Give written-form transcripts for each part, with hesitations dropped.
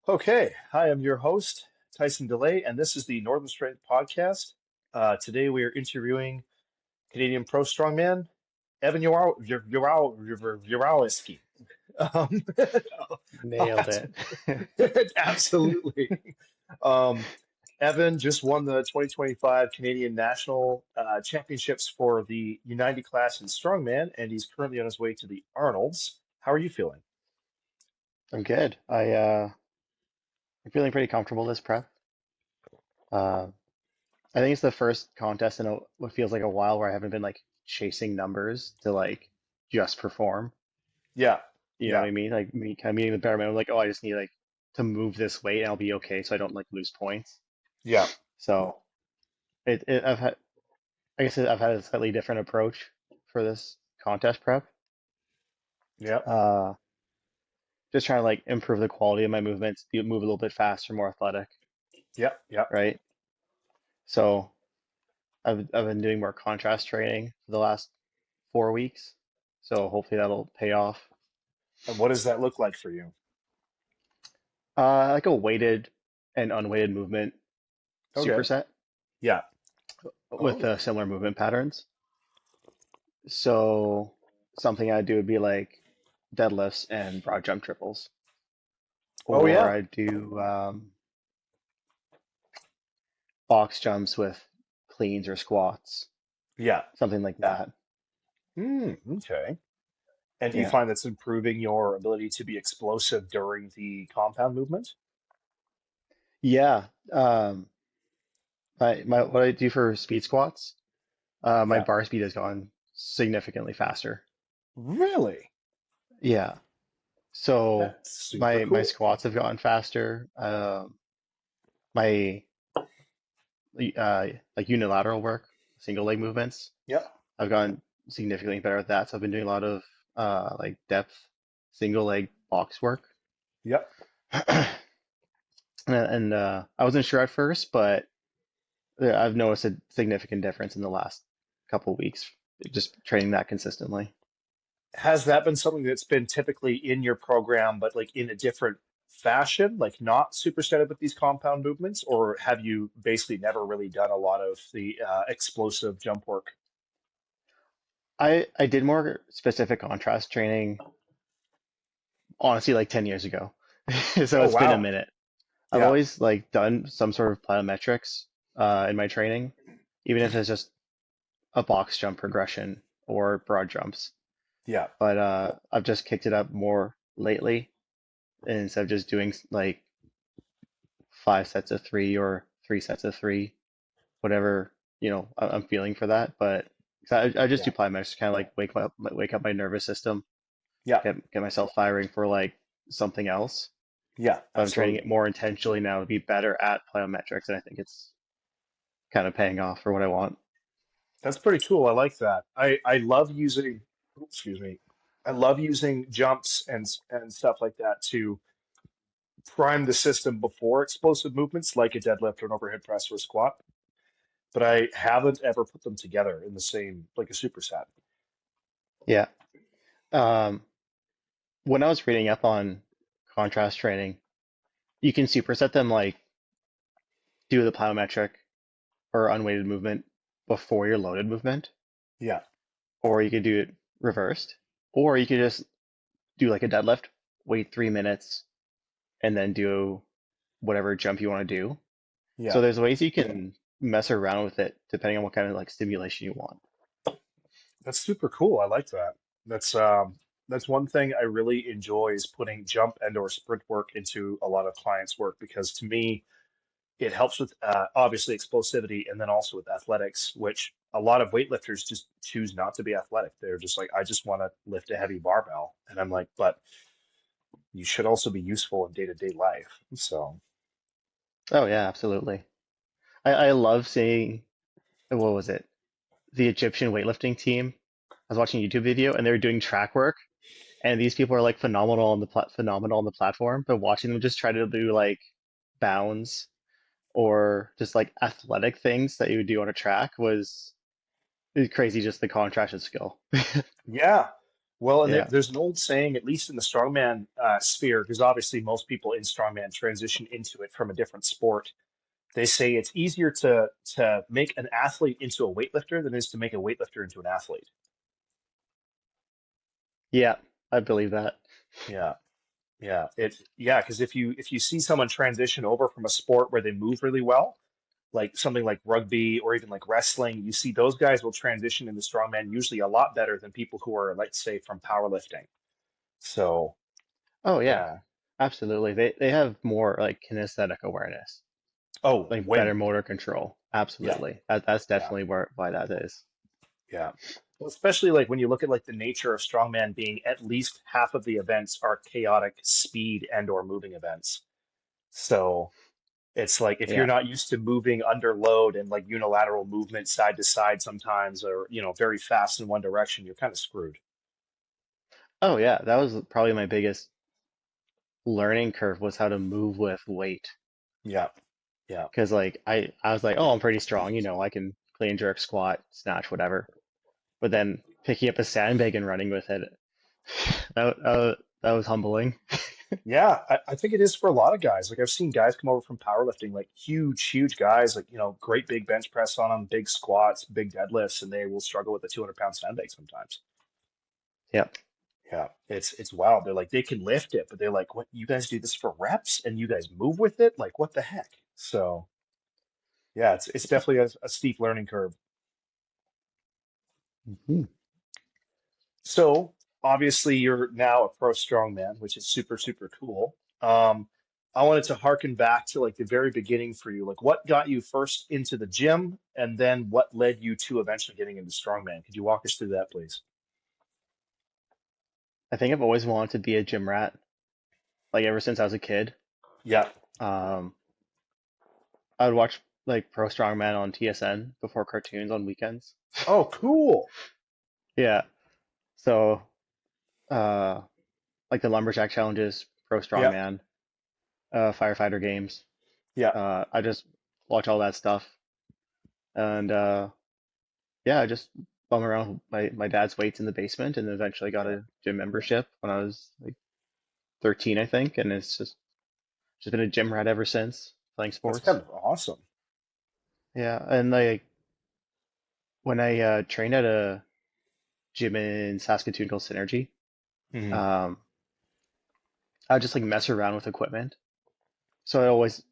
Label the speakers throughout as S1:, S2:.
S1: Okay, hi, I'm your host, Tyson DeLay, and this is the Northern Strength Podcast. Today we are interviewing Canadian pro strongman Evan Uralski. Um,
S2: Nailed it.
S1: absolutely. Um, Evan just won the 2025 Canadian National Championships for the United class in strongman, and he's currently on his way to the Arnolds. How are you feeling?
S2: I'm good. I'm feeling pretty comfortable this prep. Uh, I think it's the first contest in what feels like a while where I haven't been like chasing numbers to like just perform.
S1: Yeah,
S2: You know
S1: yeah,
S2: what I mean? Like me kind of meeting the bare minimum, like, oh, I just need like to move this weight and I'll be okay so I don't like lose points.
S1: yeah,
S2: So I've had, I guess I've had a slightly different approach for this contest prep.
S1: yeah,
S2: Uh, just trying to like improve the quality of my movements, move a little bit faster, more athletic,
S1: yeah, yeah.
S2: right? So I've been doing more contrast training for the last 4 weeks, so hopefully that'll pay off.
S1: And what does that look like for you?
S2: Like a weighted and unweighted movement
S1: Okay.
S2: superset
S1: Yeah.
S2: with
S1: Oh.
S2: similar movement patterns. So something I do would be like deadlifts and broad jump triples,
S1: Oh
S2: or
S1: yeah.
S2: I do box jumps with cleans or squats,
S1: Yeah.
S2: something like that.
S1: Okay. And do you
S2: Yeah,
S1: find that's improving your ability to be explosive during the compound movement?
S2: yeah. My what I do for speed squats, my
S1: Yeah.
S2: bar speed has gone significantly faster.
S1: Really?
S2: Yeah. So
S1: That's super
S2: my
S1: cool.
S2: squats have gotten faster. My like unilateral work, single leg movements,
S1: Yeah.
S2: I've gotten significantly better at that. So I've been doing a lot of like depth single leg box work.
S1: Yep.
S2: And I wasn't sure at first, but I've noticed a significant difference in the last couple weeks just training that consistently.
S1: Has that been something that's been typically in your program, but like in a different fashion, like not supersetted with these compound movements, or have you basically never really done a lot of the explosive jump work?
S2: I did more specific contrast training honestly like 10 years ago. So
S1: Oh
S2: it's been a
S1: wow.
S2: minute. I've
S1: Yeah.
S2: always like done some sort of plyometrics in my training, even if it's just a box jump progression or broad jumps.
S1: Yeah.
S2: But I've just kicked it up more lately, and instead of just doing like 5 sets of three or 3 sets of 3, whatever, I'm feeling for that. But 'cause I just
S1: Yeah.
S2: do plyometrics, kind of like wake up my nervous system,
S1: Yeah.
S2: get myself firing for like something else.
S1: Yeah.
S2: But I'm training it
S1: Absolutely.
S2: more intentionally now to be better at plyometrics, and I think it's kind of paying off for what I want.
S1: That's pretty cool. I like that. I love using, excuse me, I love using jumps and stuff like that to prime the system before explosive movements like a deadlift or an overhead press or a squat. But I haven't ever put them together in the same like a superset.
S2: Yeah. Um, when I was reading up on contrast training, you can superset them like do the plyometric or unweighted movement before your loaded movement,
S1: Yeah.
S2: or you could do it reversed, or you could just do like a deadlift, wait 3 minutes, and then do whatever jump you want to do. So
S1: Yeah.
S2: there's ways you can mess around with it depending on what kind of like stimulation you want.
S1: That's super cool. I like that. That's that's one thing I really enjoy is putting jump and or sprint work into a lot of clients' work because to me it helps with obviously explosivity and then also with athletics, which a lot of weightlifters just choose not to be athletic. They're just like, I just want to lift a heavy barbell. And I'm like, but you should also be useful in day-to-day life. So,
S2: Oh yeah, absolutely. I love seeing what was it? The Egyptian weightlifting team. I was watching a YouTube video and they were doing track work, and these people are like phenomenal on the platform, but watching them just try to do like bounds or just like athletic things that you would do on a track was crazy. Just the contrast of skill.
S1: yeah. Well, and
S2: Yeah.
S1: there's an old saying, at least in the strongman sphere, because obviously most people in strongman transition into it from a different sport. They say it's easier to make an athlete into a weightlifter than it is to make a weightlifter into an athlete.
S2: Yeah, I believe that.
S1: Yeah, yeah, because if you see someone transition over from a sport where they move really well, like something like rugby or even like wrestling, you see those guys will transition into strongman usually a lot better than people who are, let's say, from powerlifting. So,
S2: Oh yeah,
S1: yeah.
S2: absolutely. They have more like kinesthetic awareness,
S1: Oh,
S2: like
S1: way
S2: better
S1: more.
S2: motor control.
S1: Yeah,
S2: Absolutely. That's
S1: yeah,
S2: definitely why that is.
S1: yeah. Well, especially like when you look at like the nature of strongman being at least half of the events are chaotic speed and or moving events. So it's like if you're
S2: Yeah.
S1: not used to moving under load and like unilateral movement side to side sometimes, or very fast in one direction, you're kind of screwed.
S2: Oh yeah, that was probably my biggest learning curve was how to move with weight.
S1: Yeah, yeah,
S2: Because like I was like, oh, I'm pretty strong, I can clean jerk, squat, snatch, whatever. But then picking up a sandbag and running with it, that was humbling.
S1: yeah. I think it is for a lot of guys. Like I've seen guys come over from powerlifting, like huge guys, like great big bench press on them, big squats, big deadlifts, and they will struggle with the 200-pound sandbag sometimes.
S2: Yeah.
S1: Yeah, it's wild. They're like they can lift it, but they're like, what? You guys do this for reps, and you guys move with it? Like what the heck? So yeah, it's definitely a steep learning curve.
S2: Mhm.
S1: So obviously you're now a pro strongman, which is super cool. I wanted to harken back to like the very beginning for you. Like what got you first into the gym, and then what led you to eventually getting into strongman? Could you walk us through that, please?
S2: I think I've always wanted to be a gym rat, like ever since I was a kid.
S1: Yeah.
S2: Um, I would watch like Pro Strongman on TSN before cartoons on weekends.
S1: Oh, cool.
S2: Yeah. So, uh, like the Lumberjack challenges, Pro
S1: Yeah.
S2: Strongman, firefighter games.
S1: Yeah.
S2: I just watch all that stuff, and yeah, I just bum around with my dad's weights in the basement, and eventually got
S1: Yeah.
S2: a gym membership when I was like 13, I think, and it's just been a gym rat ever since, playing
S1: That's kind
S2: sports.
S1: of awesome.
S2: Yeah, and like when I trained at a gym in Saskatoon called Synergy,
S1: Hmm.
S2: um, I just like mess around with equipment. So I always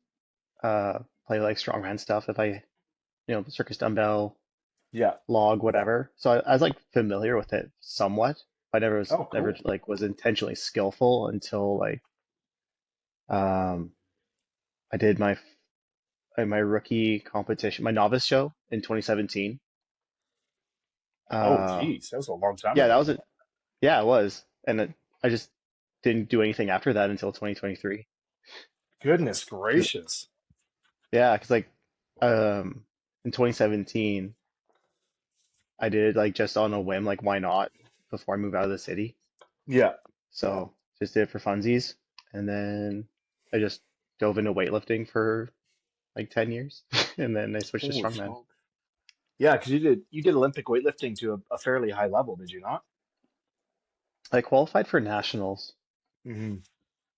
S2: play like strongman stuff if circus dumbbell,
S1: Yeah.
S2: log, whatever. So I was like familiar with it somewhat. I
S1: Oh,
S2: never
S1: cool.
S2: like was intentionally skillful until like um I did my rookie competition, my novice show in 2017.
S1: Oh,
S2: Uh
S1: geez, that was a long time
S2: yeah, that
S1: ago.
S2: was it. Yeah, it was. I just didn't do anything after that until 2023.
S1: Goodness gracious.
S2: Yeah, because like in 2017 I did like just on a whim, like why not before I moved out of the city.
S1: Yeah.
S2: So just did it for funsies, and then I just dove into weightlifting for like 10 years, and then I switched to
S1: Holy
S2: strongman.
S1: smoke. Yeah, because you did Olympic weightlifting to a fairly high level, did you not?
S2: I qualified for nationals.
S1: Hmm.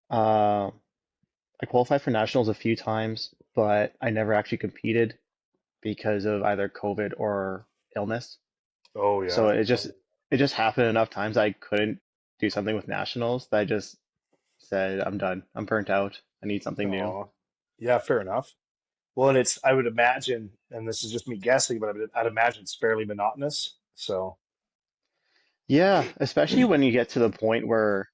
S2: Uh, I qualified for nationals a few times, but I never actually competed because of either COVID or illness.
S1: Oh
S2: So
S1: yeah.
S2: it just happened enough times I couldn't do something with nationals that I just said, I'm done. I'm burnt out. I need something new.
S1: Oh, yeah, fair enough. Well, and I would imagine, and this is just me guessing, but I'd imagine it's fairly monotonous. So,
S2: Yeah, especially when you get to the point where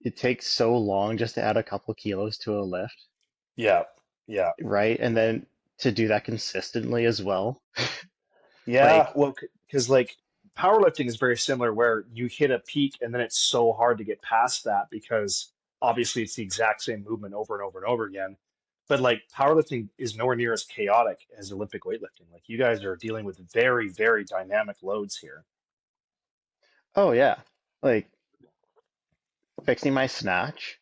S2: it takes so long just to add a couple kilos to a lift,
S1: yeah, yeah,
S2: right? And then to do that consistently as well.
S1: yeah.
S2: Like,
S1: Well, because like powerlifting is very similar, where you hit a peak and then it's so hard to get past that because obviously it's the exact same movement over and over and over again. But like powerlifting is nowhere near as chaotic as Olympic weightlifting. Like you guys are dealing with very dynamic loads here.
S2: oh yeah, like fixing my snatch,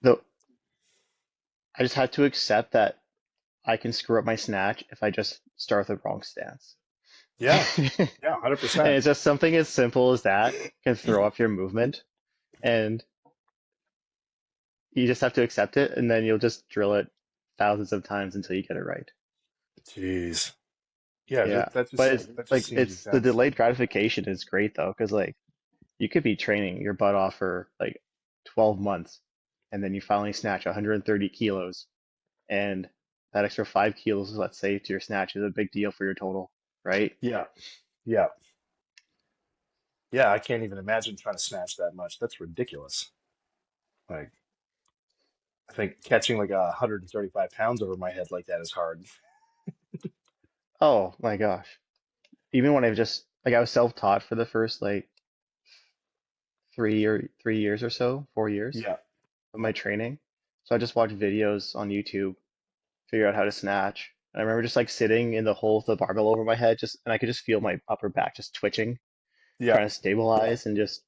S2: though I just had to accept that I can screw up my snatch if I just start with the wrong stance.
S1: Yeah. Yeah.
S2: And
S1: 100%.
S2: it's just something as simple as that can throw off your movement, and you just have to accept it, and then you'll just drill it thousands of times until you get it right.
S1: Jeez. Yeah.
S2: Yeah. But it's
S1: That just
S2: like
S1: seems
S2: it's the
S1: intense.
S2: delayed gratification is great though, because like you could be training your butt off for like 12 months, and then you finally snatch 130 kilos, and that extra 5 kilos, let's say, to your snatch is a big deal for your total, right?
S1: Yeah. Yeah. Yeah. I can't even imagine trying to snatch that much. That's ridiculous. Like, I think catching like 135 pounds over my head like that is hard.
S2: Oh my gosh. Even when I've just like I was self-taught for the first like 3 years or so, 4 years
S1: Yeah.
S2: of my training. So I just watched videos on YouTube, figure out how to snatch. And I remember just like sitting in the hole with the barbell over my head, just and I could just feel my upper back just twitching,
S1: Yeah.
S2: trying to stabilize and just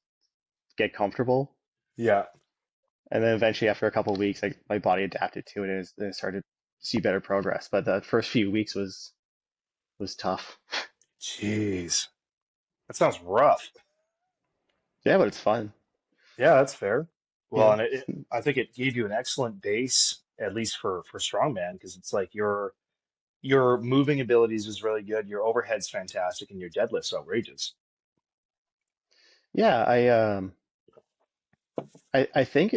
S2: get comfortable.
S1: Yeah.
S2: And then eventually, after a couple of weeks, like my body adapted to it, and it started to see better progress. But the first few weeks was tough.
S1: Jeez. That sounds rough.
S2: Yeah, but it's fun.
S1: Yeah, that's fair.
S2: You
S1: Well,
S2: know,
S1: and I think it gave you an excellent base, at least for strongman, because it's like your moving abilities is really good, your overhead's fantastic, and your deadlift's outrageous.
S2: yeah, I think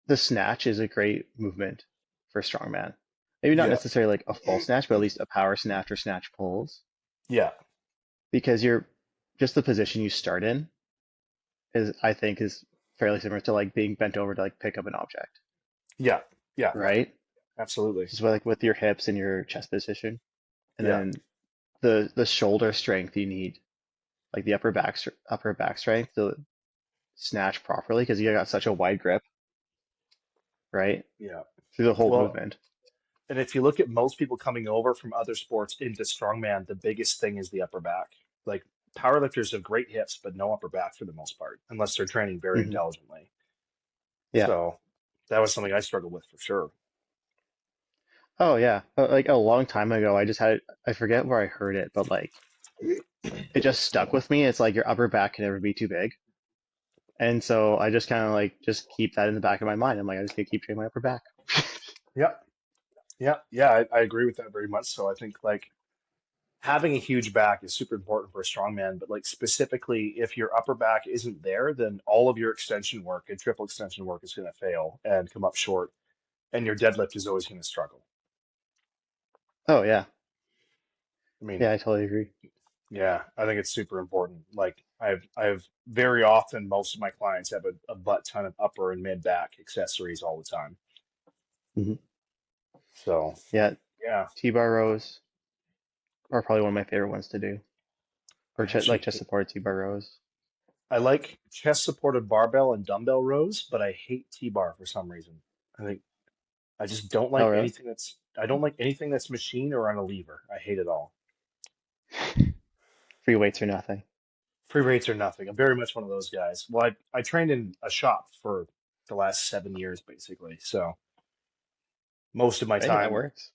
S2: the snatch is a great movement for strongman. Maybe not
S1: Yeah.
S2: necessarily like a full snatch, but at least a power snatch or snatch pulls,
S1: Yeah.
S2: because you're just the position you start in is I think is fairly similar to like being bent over to like pick up an object,
S1: Yeah. Yeah.
S2: right?
S1: Absolutely.
S2: Just like with your hips and your chest position, and
S1: Yeah.
S2: then the shoulder strength you need, like the upper back strength to snatch properly because you got such a wide grip, right?
S1: Yeah.
S2: Through the whole
S1: Well,
S2: movement.
S1: and if you look at most people coming over from other sports into strongman, the biggest thing is the upper back. Like powerlifters have great hips, but no upper back for the most part, unless they're training very
S2: Hmm.
S1: intelligently.
S2: Yeah.
S1: So that was something I struggled with for sure.
S2: Oh yeah. Like a long time ago, I forget where I heard it, but like it just stuck with me. It's like your upper back can never be too big. And so I just kind of like just keep that in the back of my mind. I'm like, I just gonna keep training my upper back.
S1: Yeah. Yeah. Yeah. I agree with that very much. So I think like having a huge back is super important for a strongman, but like specifically if your upper back isn't there, then all of your extension work and triple extension work is going to fail and come up short, and your deadlift is always going to struggle.
S2: Oh yeah.
S1: I mean,
S2: Yeah, I totally agree.
S1: yeah, I think it's super important. Like I've very often most of my clients have a butt ton of upper and mid back accessories all the time.
S2: Hmm.
S1: So
S2: Yeah,
S1: yeah,
S2: T-bar rows are probably one of my favorite ones to do, or
S1: I actually
S2: like chest supported T-bar rows.
S1: I like chest supported barbell and dumbbell rows, but I hate T-bar for some reason. I think I just don't
S2: Oh
S1: like
S2: really?
S1: anything I don't like anything that's machine or on a lever. I hate it all.
S2: Free weights or nothing.
S1: Free rates are nothing. I'm very much one of those guys. Well, I trained in a shop for the last 7 years basically. So most of my
S2: Hey, that
S1: time
S2: works.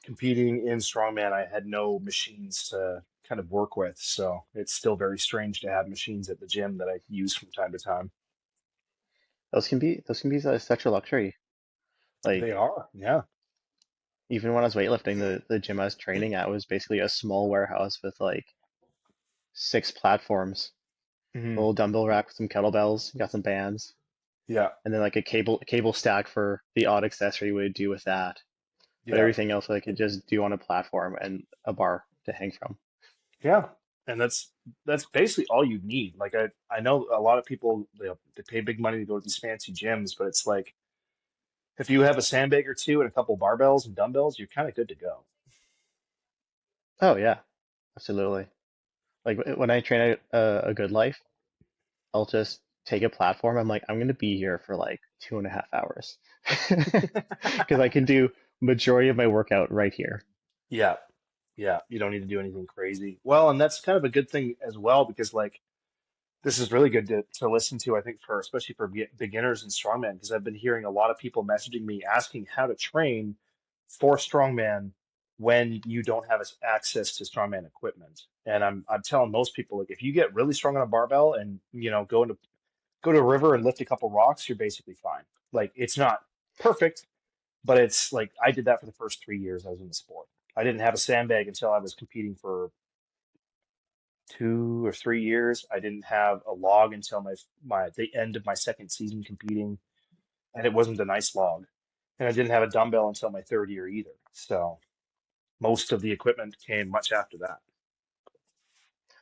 S1: competing in strongman, I had no machines to kind of work with. So it's still very strange to have machines at the gym that I use from time to time.
S2: Those can be such a luxury.
S1: They
S2: Like
S1: are, yeah.
S2: even when I was weightlifting, the gym I was training at was basically a small warehouse with like 6 platforms, a
S1: Hmm.
S2: little dumbbell rack with some kettlebells, got some bands,
S1: Yeah,
S2: and then like a cable stack for the odd accessory would do with that. But
S1: yeah,
S2: everything else I could just do on a platform and a bar to hang from.
S1: yeah. And that's basically all you need. Like I know a lot of people they pay big money to go to these fancy gyms, but it's like if you have a sandbag or two and a couple barbells and dumbbells, you're kind of good to go.
S2: Oh yeah, absolutely. Like when I train a good life, I'll just take a platform. I'm like, I'm gonna be here for like 2.5 hours because I can do majority of my workout right here.
S1: Yeah, yeah. You don't need to do anything crazy. Well, and that's kind of a good thing as well because like this is really good to listen to, I think, for especially for beginners in strongman, because I've been hearing a lot of people messaging me asking how to train for strongman when you don't have access to strongman equipment. And I'm telling most people, like, if you get really strong on a barbell and go to a river and lift a couple rocks, you're basically fine. Like, it's not perfect, but it's like I did that for the first 3 years I was in the sport. I didn't have a sandbag until I was competing for 2 or 3 years. I didn't have a log until my the end of my second season competing, and it wasn't a nice log. And I didn't have a dumbbell until my third year either. So most of the equipment came much after that.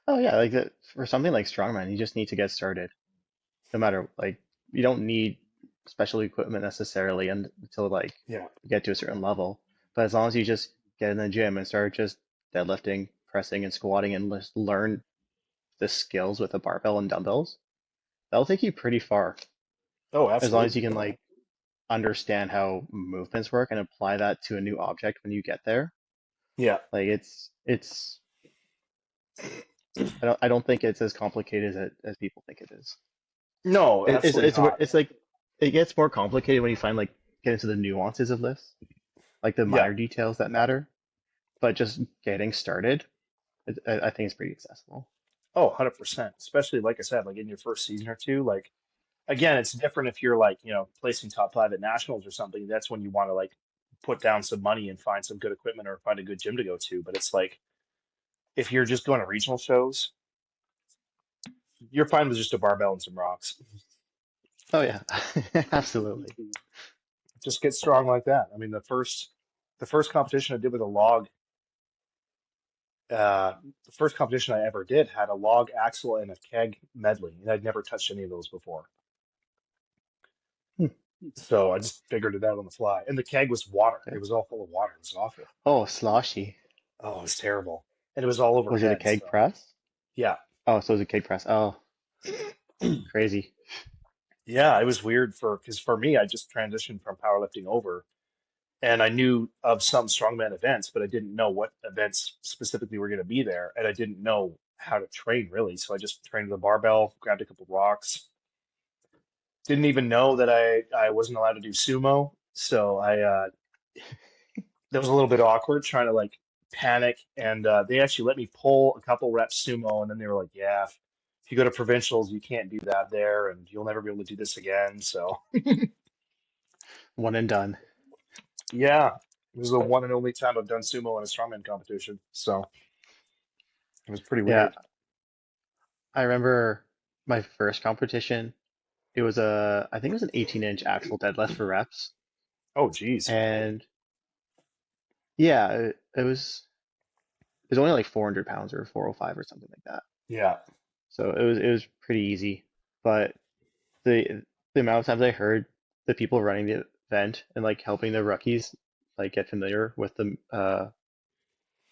S2: Oh yeah, like that for something like strongman, you just need to get started. No matter like you don't need special equipment necessarily until like
S1: Yeah.
S2: you get to a certain level. But as long as you just get in the gym and start just deadlifting, pressing, and squatting, and just learn the skills with a barbell and dumbbells, that'll take you pretty far.
S1: Oh,
S2: As long as you
S1: absolutely.
S2: can like understand how movements work and apply that to a new object when you get there.
S1: Yeah.
S2: Like it's I don't think it's as complicated as people think it is.
S1: No,
S2: It, it's
S1: absolutely
S2: it's
S1: not.
S2: it's like it gets more complicated when you find like get into the nuances of this, like the
S1: Yeah.
S2: minor details that matter. But just getting started, I think it's pretty accessible.
S1: Oh, 100%. Especially like I said, like in your first season or two, like again, it's different if you're like, placing top five at nationals or something. That's when you want to like put down some money and find some good equipment or find a good gym to go to. But it's like if you're just going to regional shows, you're fine with just a barbell and some rocks.
S2: Oh yeah, absolutely.
S1: Just get strong like that. I mean, the first competition I did with a log, the first competition I ever did had a log axle and a keg medley, and I'd never touched any of those before.
S2: Hmm.
S1: So I just figured it out on the fly. And the keg was water. It
S2: Okay.
S1: was all full of water. It was awful.
S2: Oh, sloshy.
S1: Oh, it was terrible. And it was all
S2: Was it a
S1: overhead.
S2: keg
S1: So
S2: press?
S1: yeah.
S2: Oh, so it was a keg press. Oh, crazy.
S1: Yeah, it was weird because for me, I just transitioned from powerlifting over and I knew of some strongman events, but I didn't know what events specifically were going to be there. And I didn't know how to train really. So I just trained with a barbell, grabbed a couple rocks. Didn't even know that I wasn't allowed to do sumo. So that was a little bit awkward trying to like panic. And they actually let me pull a couple reps sumo. And then they were like, yeah, if you go to provincials, you can't do that there and you'll never be able to do this again. So
S2: One and done.
S1: yeah, it was the one and only time I've done sumo in a strongman competition. So it was pretty
S2: Yeah,
S1: weird.
S2: I remember my first competition. It was I think it was an 18-inch axle deadlift for reps,
S1: Oh, geez.
S2: and yeah, it was only like 400 pounds or 405 or something like that.
S1: Yeah.
S2: So it was pretty easy. But the amount of times I heard the people running the event and like helping the rookies like get familiar with the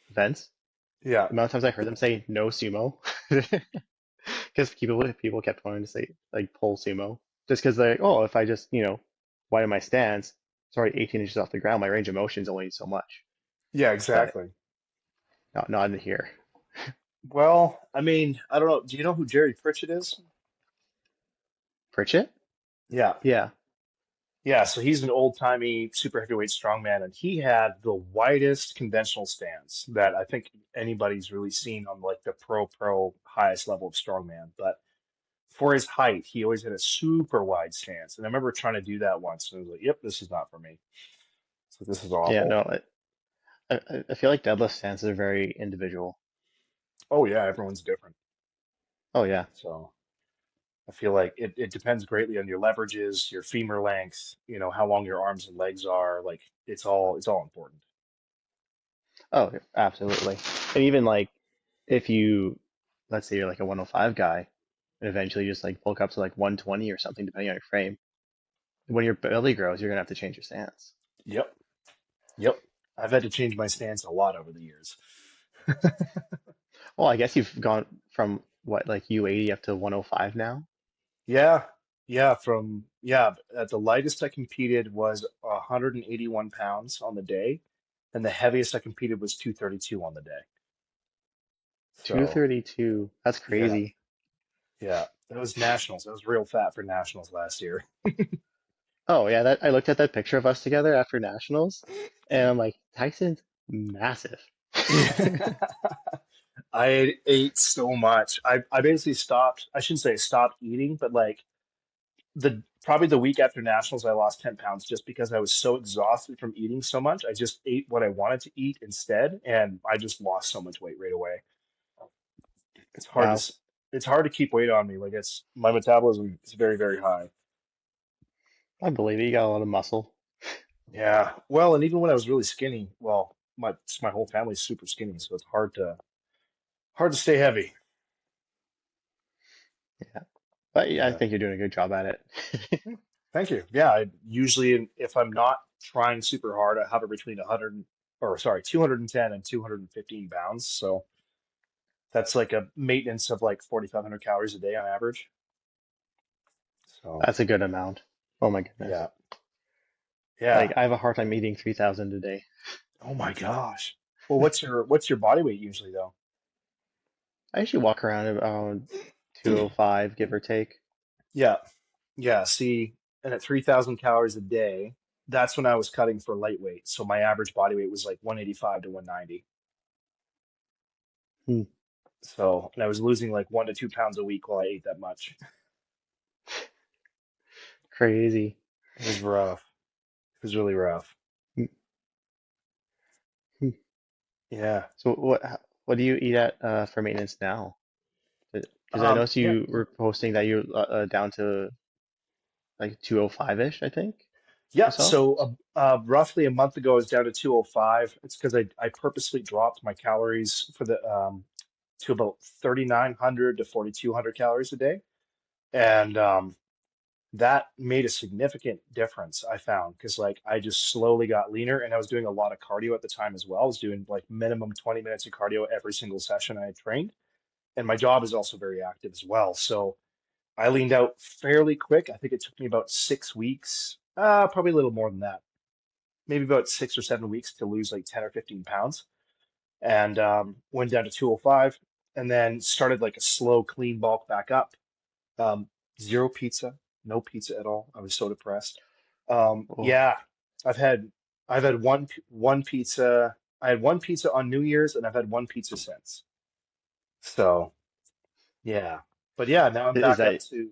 S2: events,
S1: Yeah.
S2: the amount of times I heard them say no sumo, because people kept wanting to say like pull sumo, just because they're like, oh, if I just widen my stance, it's already 18 inches off the ground. My range of motion is only so much,
S1: Yeah,
S2: but
S1: exactly.
S2: not in here.
S1: Well, I mean, I don't know. Do you know who Jerry Pritchett is?
S2: Pritchett?
S1: Yeah.
S2: Yeah.
S1: Yeah, so he's an old-timey super heavyweight strongman, and he had the widest conventional stance that I think anybody's really seen on like the pro highest level of strongman. But for his height, he always had a super wide stance. And I remember trying to do that once, and I was like, "Yep, this is not for me. So this is
S2: Yeah,
S1: awful."
S2: no, I feel like deadlift stances are very individual.
S1: Oh yeah, everyone's different.
S2: Oh yeah.
S1: So I feel like it depends greatly on your leverages, your femur length, how long your arms and legs are. Like it's all important.
S2: Oh, absolutely. And even like if you, let's say you're like a 105 guy, and eventually just like bulk up to like 120 or something, depending on your frame. When your belly grows, you're gonna have to change your stance.
S1: Yep. Yep. I've had to change my stance a lot over the years.
S2: Well, I guess you've gone from what, like U80 up to 105 now?
S1: Yeah. Yeah. At the lightest I competed was 181 pounds on the day, and the heaviest I competed was 232 on the day. So
S2: 232. That's
S1: yeah,
S2: crazy.
S1: yeah. That was nationals. I was real fat for nationals last year.
S2: Oh yeah, that I looked at that picture of us together after nationals, and I'm like, Tyson. Massive.
S1: I ate so much. I basically stopped. I shouldn't say stopped eating, but like the probably the week after nationals, I lost 10 pounds just because I was so exhausted from eating so much. I just ate what I wanted to eat instead, and I just lost so much weight right away. It's hard to
S2: Wow.
S1: s- it's hard to keep weight on me. Like it's my metabolism is very, very high.
S2: I believe it. You got a lot of muscle.
S1: Yeah. Well, and even when I was really skinny, well, my whole family's super skinny, so it's hard to stay heavy.
S2: Yeah. But yeah, I
S1: Yeah.
S2: think you're doing a good job at it.
S1: Thank you. Yeah, I usually if I'm not trying super hard, I hover between 100 or sorry, 210 and 215 pounds. So that's like a maintenance of like 4,500 calories a day on average. So
S2: That's a good amount. Oh my goodness.
S1: yeah. Yeah.
S2: Like I have a hard time eating 3,000 a day.
S1: Oh my gosh. Well, what's your body weight usually though?
S2: I usually walk around about 205, give or take.
S1: Yeah. Yeah. See, and at 3,000 calories a day, that's when I was cutting for lightweight. So my average body weight was like 185 to 190.
S2: Hmm.
S1: So, and I was losing like 1 to 2 pounds a week while I ate that much.
S2: Crazy.
S1: It was rough. It was really rough.
S2: Hmm. Hmm.
S1: Yeah.
S2: So what do you eat at for maintenance now? Because I noticed
S1: Yeah.
S2: you were posting that you're down to like 205-ish, I think I
S1: Yeah.
S2: saw.
S1: So roughly a month ago, I was down to 205. It's because I purposely dropped my calories for the to about 3,900 to 4,200 calories a day. And that made a significant difference, I found, because like I just slowly got leaner and I was doing a lot of cardio at the time as well. I was doing like minimum 20 minutes of cardio every single session I had trained. And my job is also very active as well. So I leaned out fairly quick. I think it took me about 6 weeks, probably a little more than that, maybe about 6 or 7 weeks to lose like 10 or 15 pounds. And went down to 205 and then started like a slow, clean bulk back up. Um, Zero pizza, no pizza at all. I was so depressed.
S2: Oh,
S1: Yeah, I've had I've had one pizza. I had one pizza on New Year's, and I've had one pizza since. So yeah, but yeah, now I'm
S2: is
S1: back up
S2: that
S1: to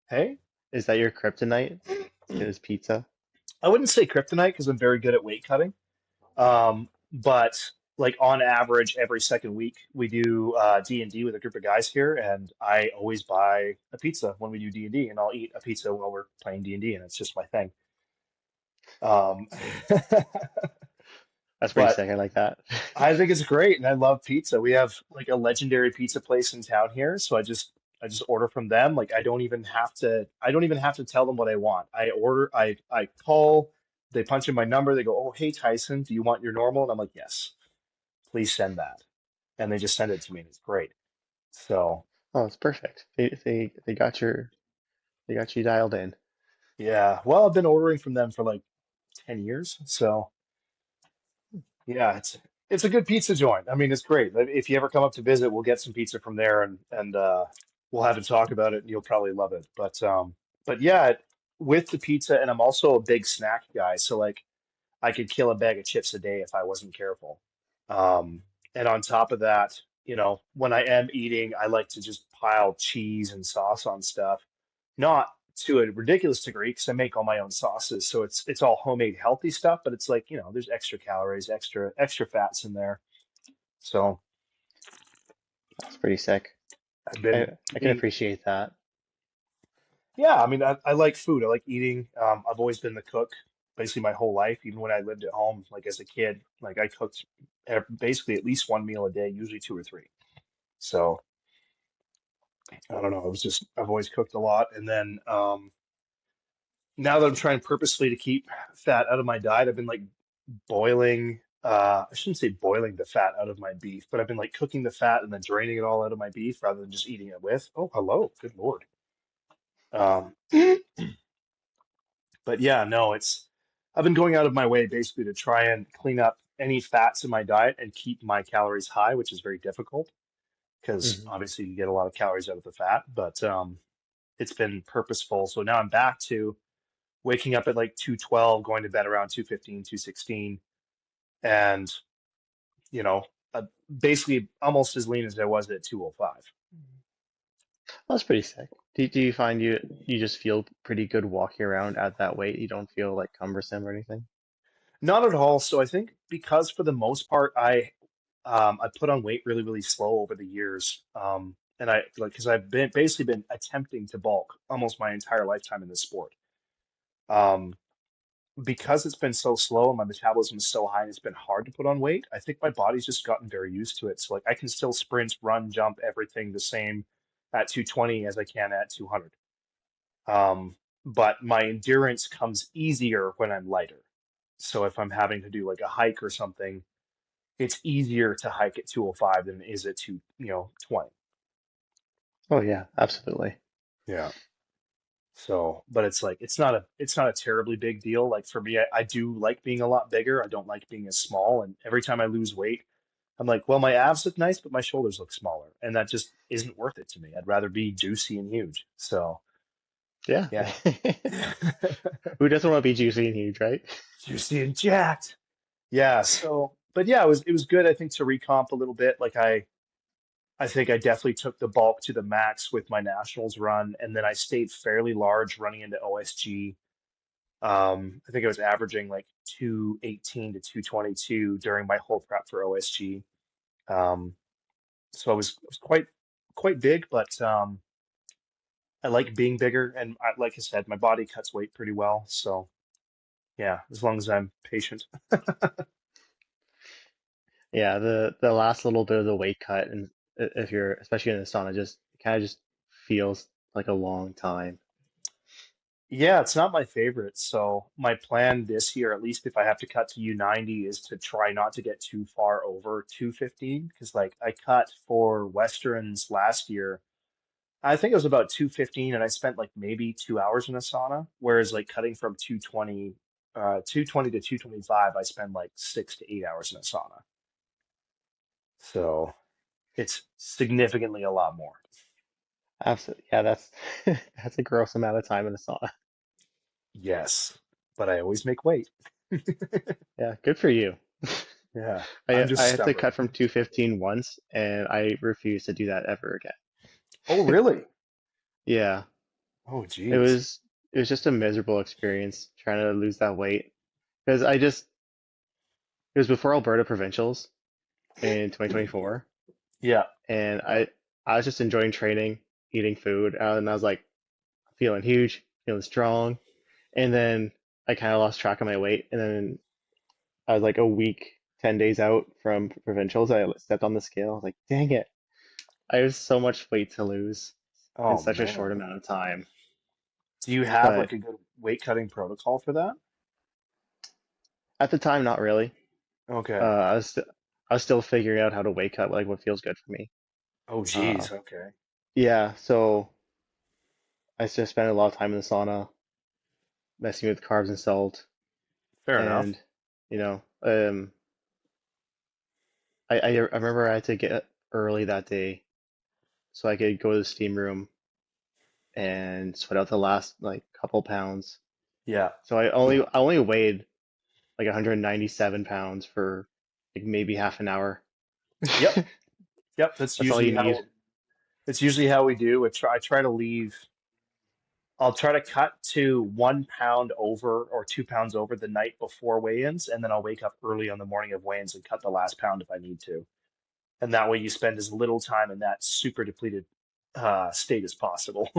S1: hey.
S2: is that your kryptonite? Is pizza?
S1: I wouldn't say kryptonite because I'm very good at weight cutting. But like on average, every second week we do D&D with a group of guys here, and I always buy a pizza when we do D&D, and I'll eat a pizza while we're playing D&D, and it's just my thing. Um,
S2: That's pretty
S1: but
S2: sick. I like that.
S1: I think it's great, and I love pizza. We have like a legendary pizza place in town here, so I just order from them. Like I don't even have to tell them what I want. I call, they punch in my number, they go, "Oh, hey Tyson, do you want your normal?" And I'm like, "Yes, please send that." And they just send it to me, and it's great. So,
S2: Oh, it's perfect. They got you dialed in.
S1: yeah. Well, I've been ordering from them for like 10 years, so yeah, it's a good pizza joint. I mean, it's great. If you ever come up to visit, we'll get some pizza from there and we'll have a talk about it and you'll probably love it. But yeah, with the pizza and I'm also a big snack guy, so like I could kill a bag of chips a day if I wasn't careful. And on top of that, when I am eating, I like to just pile cheese and sauce on stuff. Not to a ridiculous degree because I make all my own sauces, so it's all homemade healthy stuff, but it's like, there's extra calories, extra fats in there. So
S2: That's pretty sick.
S1: I've
S2: I
S1: been
S2: I can
S1: eating,
S2: appreciate that.
S1: yeah, I mean I like food. I like eating. I've always been the cook basically my whole life, even when I lived at home, like as a kid, like I cooked basically at least one meal a day, usually two or three. So I don't know. I've always cooked a lot. And then now that I'm trying purposely to keep fat out of my diet, I've been like boiling, I shouldn't say boiling the fat out of my beef, but I've been like cooking the fat and then draining it all out of my beef rather than just eating it with. Oh, hello. Good Lord. Um, but yeah, no, I've been going out of my way basically to try and clean up any fats in my diet and keep my calories high, which is very difficult because
S2: Hmm.
S1: obviously you get a lot of calories out of the fat, but it's been purposeful. So now I'm back to waking up at like 2:12, going to bed around 2:15, 2:16, and you know, uh, basically almost as lean as I was at 205.
S2: That's pretty sick. Do you find you just feel pretty good walking around at that weight? You don't feel like cumbersome or anything?
S1: Not at all. So I think because for the most part, I put on weight really, really slow over the years. And I like because I've been basically been attempting to bulk almost my entire lifetime in this sport. Um, because it's been so slow and my metabolism is so high and it's been hard to put on weight, I think my body's just gotten very used to it. So like I can still sprint, run, jump, everything the same at 220 as I can at 200. But my endurance comes easier when I'm lighter. So if I'm having to do like a hike or something, it's easier to hike at 205 than it is at 20.
S2: Oh yeah, absolutely.
S1: Yeah. So, but it's like it's not a terribly big deal. Like for me, I do like being a lot bigger. I don't like being as small. And every time I lose weight, I'm like, well, my abs look nice, but my shoulders look smaller, and that just isn't worth it to me. I'd rather be juicy and huge. So,
S2: Yeah.
S1: yeah,
S2: Who doesn't want to be juicy and huge, right?
S1: juicy and jacked. Yeah. So, but yeah, it was good. I think to recomp a little bit. Like I think I definitely took the bulk to the max with my nationals run, and then I stayed fairly large running into OSG. I think I was averaging like 218 to 222 during my whole prep for OSG. Um, so I was quite big, but I like being bigger, and like I said, my body cuts weight pretty well. So yeah, as long as I'm patient.
S2: Yeah, the last little bit of the weight cut, and if you're especially in the sauna, just kind of just feels like a long time.
S1: Yeah, it's not my favorite. So my plan this year, at least if I have to cut to U90, is to try not to get too far over 215. Because like I cut for Westerns last year, I think it was about 215, and I spent like maybe 2 hours in a sauna. Whereas like cutting from 220 to 225, I spend like 6 to 8 hours in a sauna. So it's significantly a lot more.
S2: Absolutely. Yeah, that's that's a gross amount of time in a sauna.
S1: Yes, but I always make weight.
S2: Yeah, good for you.
S1: Yeah, I'm
S2: I
S1: just
S2: had to cut
S1: stubborn.
S2: from 215 once, and I refuse to do that ever again.
S1: Oh, really?
S2: Yeah,
S1: Oh,
S2: it
S1: geez.
S2: was it was just a miserable experience trying to lose that weight because I just it was before Alberta provincials in 2024,
S1: Yeah.
S2: and I was just enjoying training, eating food, and I was like feeling huge, feeling strong, and then I kind of lost track of my weight, and then I was like a week, 10 days out from provincials. I stepped on the scale. I was like, dang it, I have so much weight to lose in
S1: Oh,
S2: such a short
S1: man.
S2: amount of time.
S1: Do you have
S2: But
S1: like a good weight cutting protocol for that?
S2: at the time, not really.
S1: Okay.
S2: I was still figuring out how to weight cut, like what feels good for me.
S1: Oh,
S2: Uh,
S1: geez. Okay.
S2: yeah, so I just spent a lot of time in the sauna, messing with carbs and salt,
S1: Fair enough.
S2: and you know, I remember I had to get early that day so I could go to the steam room and sweat out the last like couple pounds.
S1: Yeah.
S2: So I only weighed like 197 pounds for like maybe half an hour.
S1: Yep. Yep. That's
S2: That's all
S1: usually
S2: you need.
S1: how we do. I try to leave. I'll try to cut to 1 pound over or 2 pounds over the night before weigh-ins, and then I'll wake up early on the morning of weigh-ins and cut the last pound if I need to. And that way you spend as little time in that super depleted state as possible.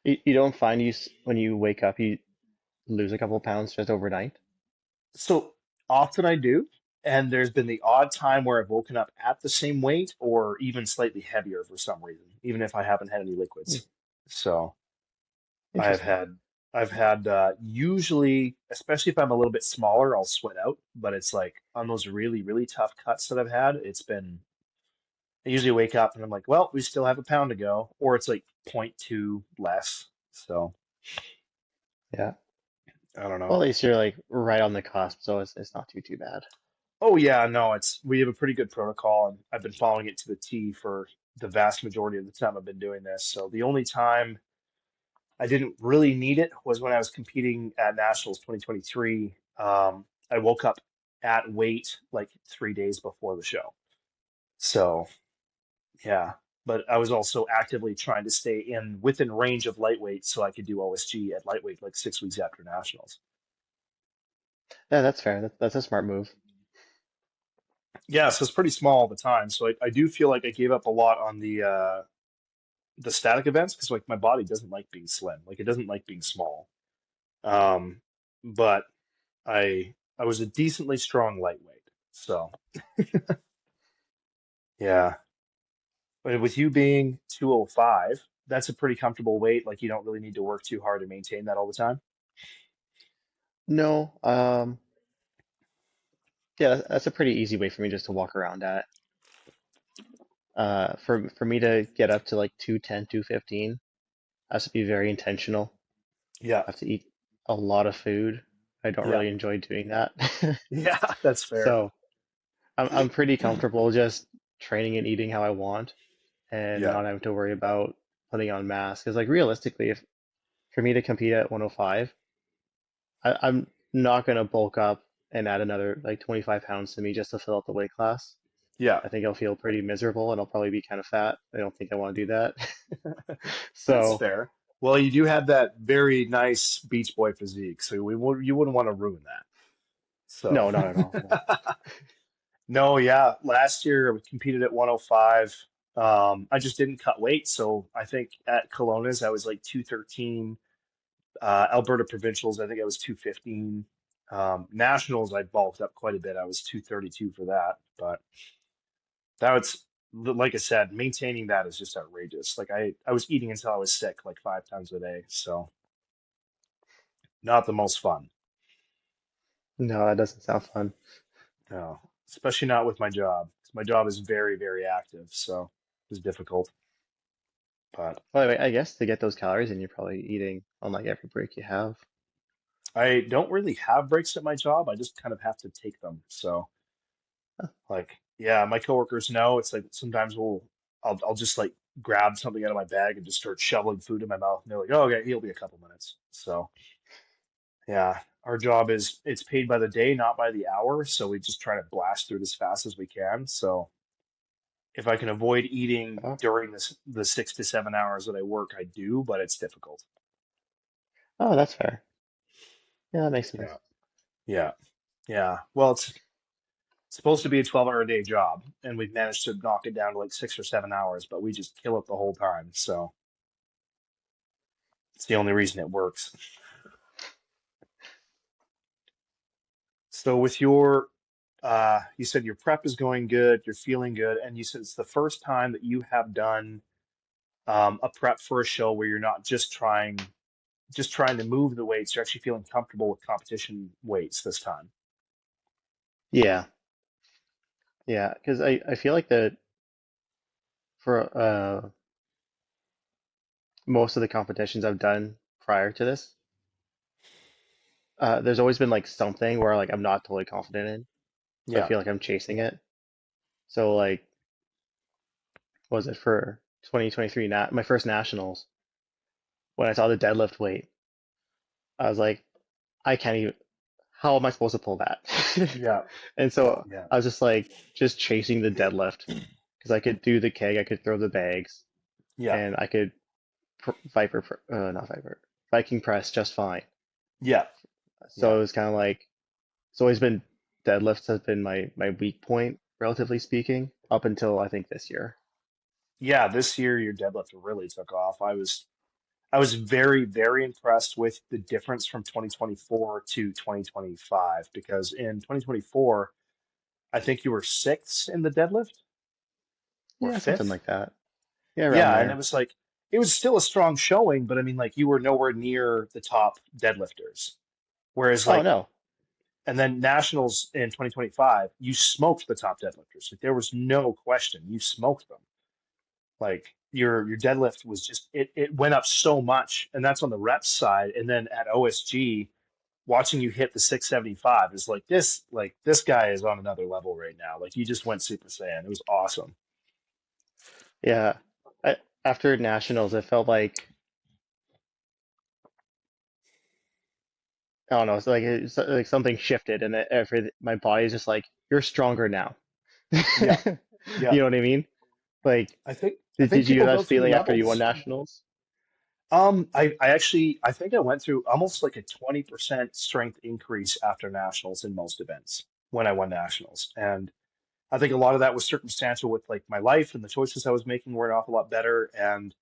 S2: You don't find when you wake up you lose a couple pounds just overnight.
S1: So often I do, and there's been the odd time where I've woken up at the same weight or even slightly heavier for some reason, even if I haven't had any
S2: Hmm,
S1: liquids. So I've
S2: interesting.
S1: had I've had usually, especially if I'm a little bit smaller, I'll sweat out. But it's like on those really, really tough cuts that I've had, it's been I usually wake up and I'm like, well, we still have a pound to go, or it's like point 0.2 less. So
S2: Yeah.
S1: I don't
S2: Well,
S1: know.
S2: at least you're like right on the cusp, so it's not too bad.
S1: Oh yeah, no, it's we have a pretty good protocol, and I've been following it to the T for the vast majority of the time I've been doing this. So the only time I didn't really need it was when I was competing at Nationals 2023. I woke up at weight like 3 days before the show. So yeah, but I was also actively trying to stay in within range of lightweight so I could do OSG at lightweight like 6 weeks after nationals.
S2: Yeah, that's fair. That's a smart move.
S1: Yeah, so it's pretty small all the time. So I do feel like I gave up a lot on the static events because like my body doesn't like being slim. Like it doesn't like being small. Um, but I was a decently strong lightweight. So yeah. But with you being 205, that's a pretty comfortable weight. Like you don't really need to work too hard to maintain that all the time.
S2: No, yeah, that's a pretty easy way for me just to walk around at. For me to get up to like 210, 215, has to be very intentional.
S1: Yeah.
S2: I have to eat a lot of food. I don't
S1: Yeah.
S2: really enjoy doing that.
S1: Yeah, that's fair.
S2: So I'm pretty comfortable just training and eating how I want and
S1: Yeah.
S2: not having to worry about putting on mass. Because like realistically, if for me to compete at 105, I'm not gonna bulk up and add another like 25 pounds to me just to fill out the weight class.
S1: Yeah.
S2: I think I'll feel pretty miserable and I'll probably be kind of fat. I don't think I want to do that.
S1: That's
S2: So
S1: fair. Well, you do have that very nice Beach Boy physique, so you wouldn't want to ruin that. So,
S2: no, not at all. No.
S1: no, yeah. Last year I competed at 105. I just didn't cut weight, so I think at Kelowna's I was like 213. Alberta provincials, I think I was 215. Nationals, I bulked up quite a bit. I was 232 for that, but that was like I said, maintaining that is just outrageous. Like I was eating until I was sick, like 5 times a day, so not the most fun.
S2: No, that doesn't sound fun.
S1: No, especially not with my job. 'Cause my job is very, very active, so it was difficult. But
S2: Well, I guess to get those calories in, you're probably eating on like every break you have.
S1: I don't really have breaks at my job. I just kind of have to take them. So, like, yeah, my coworkers know it's like sometimes I'll just like grab something out of my bag and just start shoveling food in my mouth, and they're like, "Oh, okay, he'll be a couple minutes." So, yeah, our job is it's paid by the day, not by the hour. So we just try to blast through it as fast as we can. So if I can avoid eating
S2: Oh,
S1: during the 6 to 7 hours that I work, I do, but it's difficult.
S2: oh, that's fair. Yeah, that makes sense.
S1: Yeah. Yeah. Yeah. Well, it's supposed to be a 12-hour a day job, and we've managed to knock it down to like 6 or 7 hours, but we just kill it the whole time. So it's the only reason it works. So with your, you said your prep is going good, you're feeling good, and you said it's the first time that you have done a prep for a show where you're not just trying to move the weights, you're actually feeling comfortable with competition weights this time.
S2: Yeah, yeah, because I feel like that for most of the competitions I've done prior to this, there's always been like something where like I'm not totally confident in, so I
S1: Yeah.
S2: feel like I'm chasing it. So like, what was it for 2023 my first nationals when I saw the deadlift weight, I was like, I can't even. How am I supposed to pull that?
S1: Yeah.
S2: And so
S1: Yeah.
S2: I was just like, just chasing the deadlift because I could do the keg, I could throw the bags,
S1: Yeah.
S2: and I could not Viper, Viking press just fine.
S1: Yeah.
S2: So
S1: Yeah.
S2: it was kind of like it's always been deadlifts has been my weak point, relatively speaking, up until I think this year.
S1: Yeah. This year your deadlift really took off. I was very, very impressed with the difference from 2024 to 2025 because in 2024, I think you were sixth in the deadlift or
S2: Yeah, something
S1: fifth.
S2: like that. Yeah, around
S1: Yeah, and it
S2: there.
S1: was like it was still a strong showing, but I mean like you were nowhere near the top deadlifters. Whereas
S2: Oh
S1: like
S2: no.
S1: and then nationals in 2025, you smoked the top deadlifters. Like there was no question, you smoked them. Like your deadlift was just it went up so much, and that's on the reps side. And then at OSG, watching you hit the 675 is like this guy is on another level right now. Like you just went Super Saiyan. It was awesome.
S2: Yeah. I, after nationals, it felt like I don't know. It's like something shifted, and my body's just like, you're stronger now.
S1: Yeah, yeah.
S2: You know what I mean? Like,
S1: I
S2: did
S1: think
S2: you
S1: people
S2: have that
S1: go through
S2: feeling after you won
S1: levels.
S2: nationals?
S1: I actually I think I went through almost like a 20% strength increase after nationals in most events when I won nationals. And I think a lot of that was circumstantial with like my life and the choices I was making were an awful lot better, and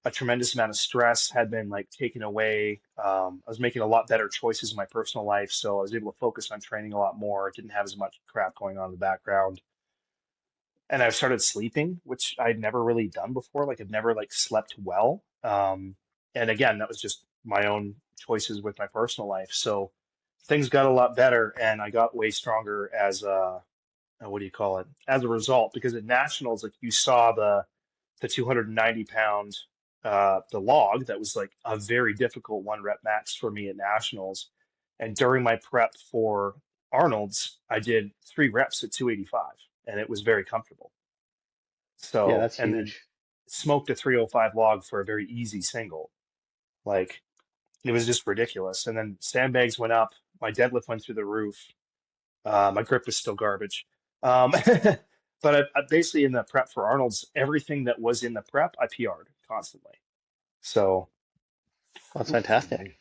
S1: a tremendous amount of stress had been like taken away. I was making a lot better choices in my personal life, so I was able to focus on training a lot more. Didn't have as much crap going on in the background, and I started sleeping, which I'd never really done before. Like I'd never like slept well. And again, that was just my own choices with my personal life. So things got a lot better, and I got way stronger as what do you call it? As a result, because at nationals, like you saw the 290 pound the log that was like a very difficult one rep max for me at nationals, and during my prep for Arnold's, I did 3 reps at 285, and it was very comfortable.
S2: Yeah,
S1: So,
S2: that's
S1: and then
S2: huge.
S1: smoked a 305 log for a very easy single. Like it was just ridiculous. And then sandbags went up, my deadlift went through the roof. My grip was still garbage. But I basically in the prep for Arnold's, everything that was in the prep, I PR'd constantly. So,
S2: Well, that's
S1: excuse me.
S2: fantastic.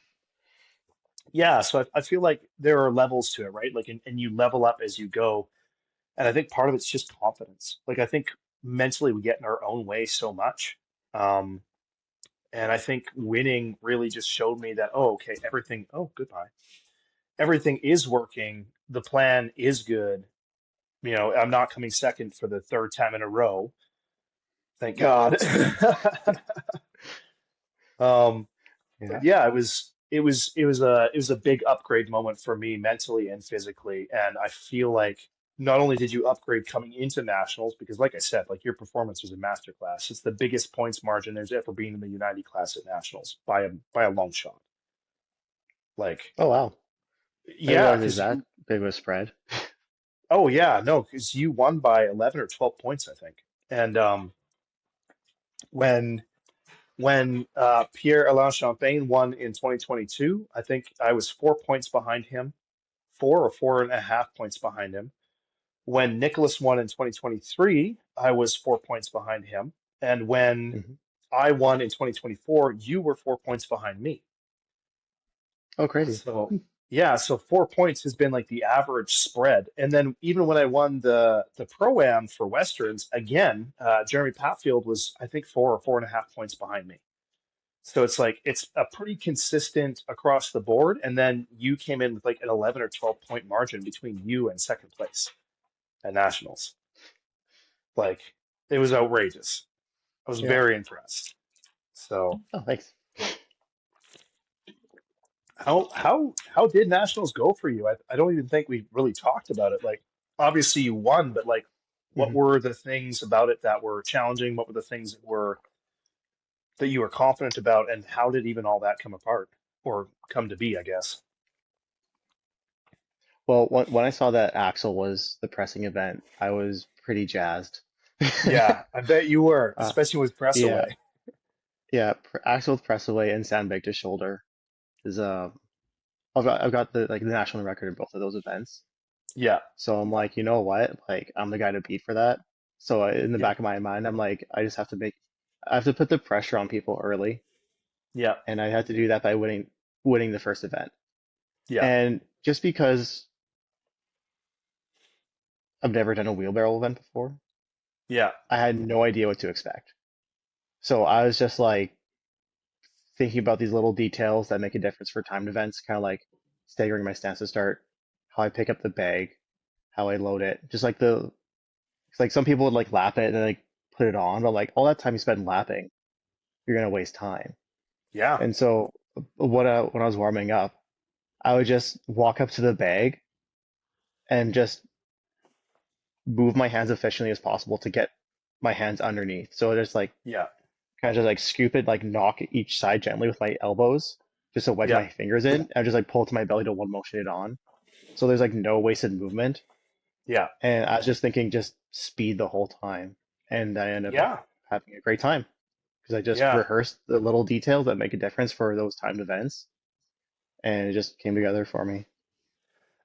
S1: Yeah, so I feel like there are levels to it, right? Like, and you level up as you go. And I think part of it's just confidence. Like, I think mentally we get in our own way so much. Um, and I think winning really just showed me that, oh, okay, oh, goodbye. Everything is working. The plan is good. I'm not coming second for the third time in a row. Thank God. Um, but
S2: Yeah.
S1: yeah, it was a big upgrade moment for me mentally and physically. And I feel like not only did you upgrade coming into nationals, because like I said, like your performance was a masterclass. It's the biggest points margin there's ever been in the United class at nationals by a long shot. Like,
S2: Oh wow. I didn't
S1: yeah,
S2: realize it was
S1: because
S2: that big of a spread.
S1: oh yeah, no, because you won by 11 or 12 points, I think. And when Pierre-Alain Champagne won in 2022, I think I was 4 points behind him, 4 or 4.5 points behind him. When Nicholas won in 2023, I was 4 points behind him. And when
S2: Hmm.
S1: I won in 2024, you were 4 points behind me.
S2: Oh, crazy.
S1: So, yeah, so 4 points has been like the average spread. And then even when I won the Pro-Am for Westerns, again, Jeremy Patfield was, I think, 4 or 4.5 points behind me. So it's like it's a pretty consistent across the board. And then you came in with like an 11 or 12 point margin between you and second place at nationals. Like it was outrageous. I was
S2: Yeah.
S1: very impressed. So
S2: Oh, thanks.
S1: how did nationals go for you? I don't even think we really talked about it. Like obviously you won, but like what
S2: Hmm.
S1: were the things about it that were challenging? What were the things that you were confident about, and how did even all that come apart or come to be, I guess?
S2: Well, when I saw that Axel was the pressing event, I was pretty jazzed.
S1: Yeah, I bet you were,
S2: Uh,
S1: especially with press
S2: yeah,
S1: away.
S2: yeah. Axel with press away and sandbag to shoulder is I've got the like the national record in both of those events.
S1: Yeah,
S2: So I'm like, you know what? Like I'm the guy to beat for that. So in the
S1: yeah,
S2: back of my mind, I'm like, I have to put the pressure on people early,
S1: yeah,
S2: and I had to do that by winning the first event.
S1: yeah,
S2: And just because I've never done a wheelbarrow event before,
S1: yeah,
S2: I had no idea what to expect. So I was just like thinking about these little details that make a difference for timed events, kind of like staggering my stance to start, how I pick up the bag, how I load it. Just like it's like some people would like lap it and then like put it on, but like all that time you spend lapping, you're gonna waste time.
S1: yeah,
S2: And so when I was warming up, I would just walk up to the bag and just move my hands efficiently as possible to get my hands underneath. So just like
S1: yeah,
S2: kind of just like scoop it, like knock each side gently with my elbows, just to wedge
S1: yeah,
S2: my fingers in, and just like pull it to my belly to one motion it on. So there's like no wasted movement.
S1: yeah,
S2: And I was just thinking just speed the whole time. And I ended up
S1: yeah,
S2: having a great time because I just
S1: yeah,
S2: rehearsed the little details that make a difference for those timed events. and it just came together for me.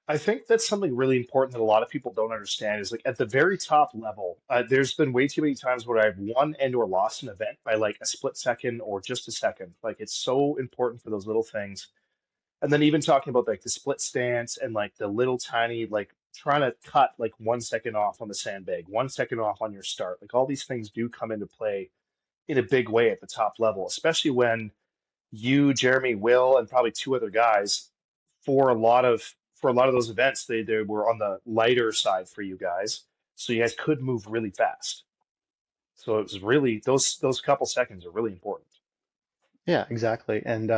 S1: I think that's something really important that a lot of people don't understand is like at the very top level, there's been way too many times where I've won and or lost an event by like a split second or just a second. Like it's so important for those little things. And then even talking about like the split stance and like the little tiny like trying to cut like 1 second off on the sandbag, 1 second off on your start. Like all these things do come into play in a big way at the top level, especially when you, Jeremy, Will, and probably two other guys for a lot of those events, they were on the lighter side for you guys. So you guys could move really fast. So it was really those couple seconds are really important.
S2: Yeah, exactly. And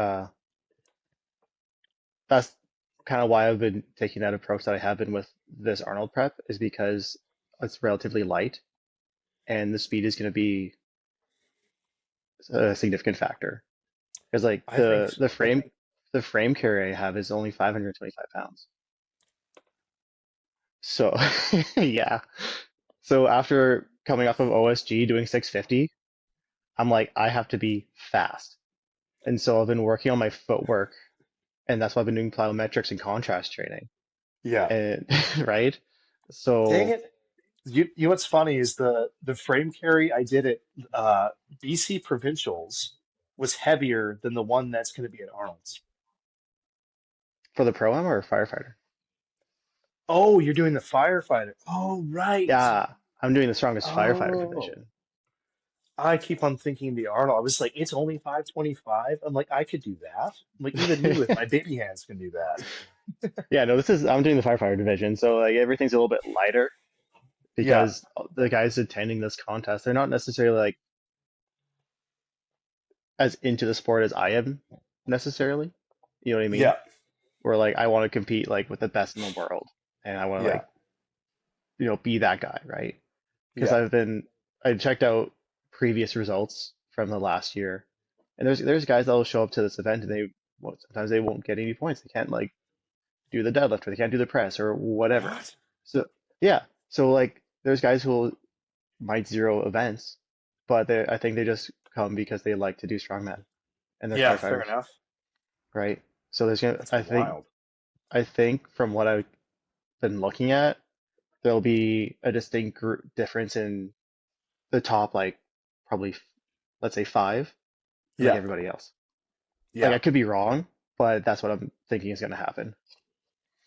S2: that's kind of why I've been taking that approach that I have been with this Arnold prep is because it's relatively light and the speed is going to be a significant factor. Because like
S1: I think
S2: the frame carry I have is only 525 pounds. So yeah. So after coming off of OSG doing 650, I'm like I have to be fast. And so I've been working on my footwork and that's why I've been doing plyometrics and contrast training.
S1: yeah.
S2: And right?
S1: Dang
S2: So
S1: it. You know what's funny is the frame carry I did at BC Provincials was heavier than the one that's going to be at Arnold's.
S2: for the pro am or firefighter?
S1: Oh, you're doing the firefighter. Oh, right.
S2: Yeah, I'm doing the strongest firefighter
S1: Oh,
S2: division.
S1: I keep on thinking the Arnold. I was like, it's only 525. I'm like, I could do that. Like, even me with my baby hands can do that.
S2: Yeah, no, this is I'm doing the firefighter division, so like everything's a little bit lighter
S1: Yeah,
S2: because the guys attending this contest, they're not necessarily like as into the sport as I am necessarily. You know what I mean?
S1: yeah,
S2: Where like I want to compete like with the best in the world and I want to
S1: yeah,
S2: like, be that guy, right? Because
S1: yeah.
S2: I checked out previous results from the last year, and there's guys that will show up to this event and sometimes they won't get any points. They can't like do the deadlift or they can't do the press or whatever.
S1: What?
S2: So yeah, so like there's guys who might zero events, but I think they just come because they like to do strongman and they're
S1: Yeah, fair
S2: firefighters,
S1: enough.
S2: right? So there's gonna
S1: That's wild.
S2: I think from what I've been looking at, there'll be a distinct difference in the top like probably let's say five and like
S1: Yeah,
S2: everybody else. Like
S1: yeah.
S2: I could be wrong, but that's what I'm thinking is gonna happen.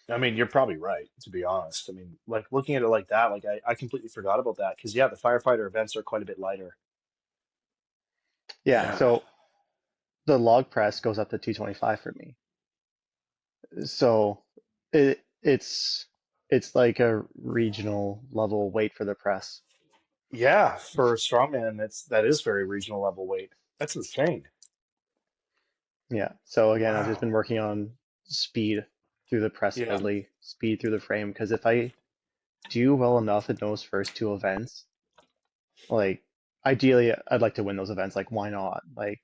S1: I mean, you're probably right, to be honest. I mean, like looking at it like that, like I completely forgot about that because yeah, the firefighter events are quite a bit lighter.
S2: Yeah,
S1: Yeah.
S2: so the log press goes up to 225 for me. So it's like a regional level weight for the press.
S1: Yeah, for a strongman, that is very regional level weight. That's insane.
S2: Yeah. So again, I've just
S1: Wow.
S2: been working on speed through the press
S1: Yeah.
S2: medley, speed through the frame, because if I do well enough in those first two events, like ideally I'd like to win those events. Like why not? Like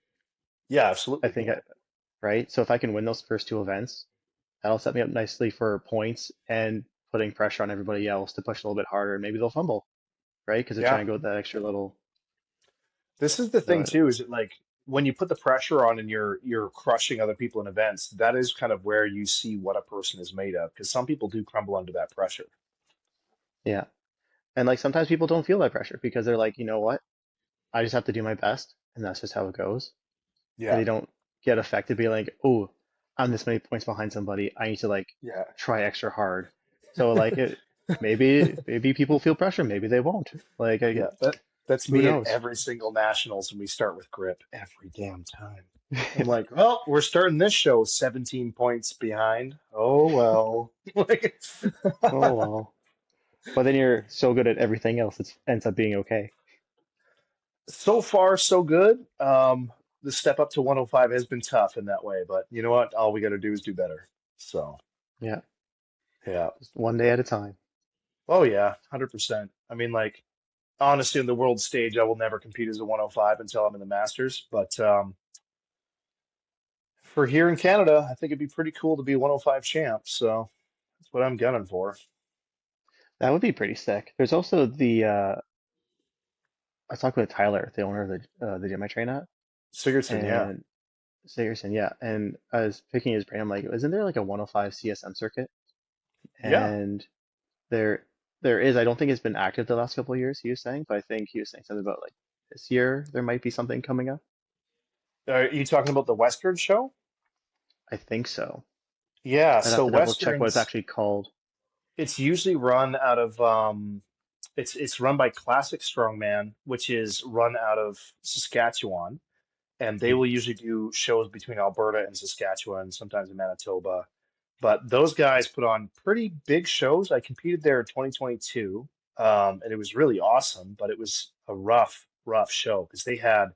S1: Yeah,
S2: I
S1: absolutely.
S2: think right? So if I can win those first two events, that'll set me up nicely for points and putting pressure on everybody else to push a little bit harder. Maybe they'll fumble, right? Because they're
S1: Yeah.
S2: trying to go that extra little.
S1: This is the thing
S2: So
S1: too, is it like when you put the pressure on and you're crushing other people in events, that is kind of where you see what a person is made of, because some people do crumble under that pressure.
S2: yeah, and like sometimes people don't feel that pressure because they're like, you know what? I just have to do my best, and that's just how it goes. And
S1: Yeah.
S2: they don't get affected being like, oh, I'm this many points behind somebody. I need to like
S1: Yeah.
S2: try extra hard. So like maybe people feel pressure, maybe they won't. Like
S1: Yeah. That's
S2: who
S1: me at
S2: knows?
S1: every single nationals and we start with grip every damn time. I'm like, well, we're starting this show 17 points behind. Oh well. Like,
S2: Oh well. But then you're so good at everything else, it ends up being okay.
S1: so far so good. The step up to 105 has been tough in that way, but you know what? All we got to do is do better. So,
S2: Yeah,
S1: yeah.
S2: just one day at a time.
S1: Oh yeah, 100%. I mean, like honestly, on the world stage, I will never compete as a 105 until I'm in the Masters. But for here in Canada, I think it'd be pretty cool to be 105 champ. So that's what I'm gunning for.
S2: That would be pretty sick. There's also the I was talking with Tyler, the owner of the gym I train at,
S1: Sigurdsson, yeah.
S2: and Segerson, yeah. And I was picking his brain. I'm like, isn't there like a 105 CSM circuit?
S1: Yeah.
S2: And there, there is. I don't think it's been active the last couple of years. He was saying, but I think he was saying something about like this year there might be something coming up.
S1: Are you talking about the Western show?
S2: I think so.
S1: Yeah.
S2: I'd have
S1: So
S2: to double check what it's
S1: Westerns,
S2: actually called.
S1: it's usually run out of it's run by Classic Strongman, which is run out of Saskatchewan, and they
S2: Hmm.
S1: will usually do shows between Alberta and Saskatchewan, sometimes in Manitoba. But those guys put on pretty big shows. I competed there in 2022, and it was really awesome, but it was a rough show because they had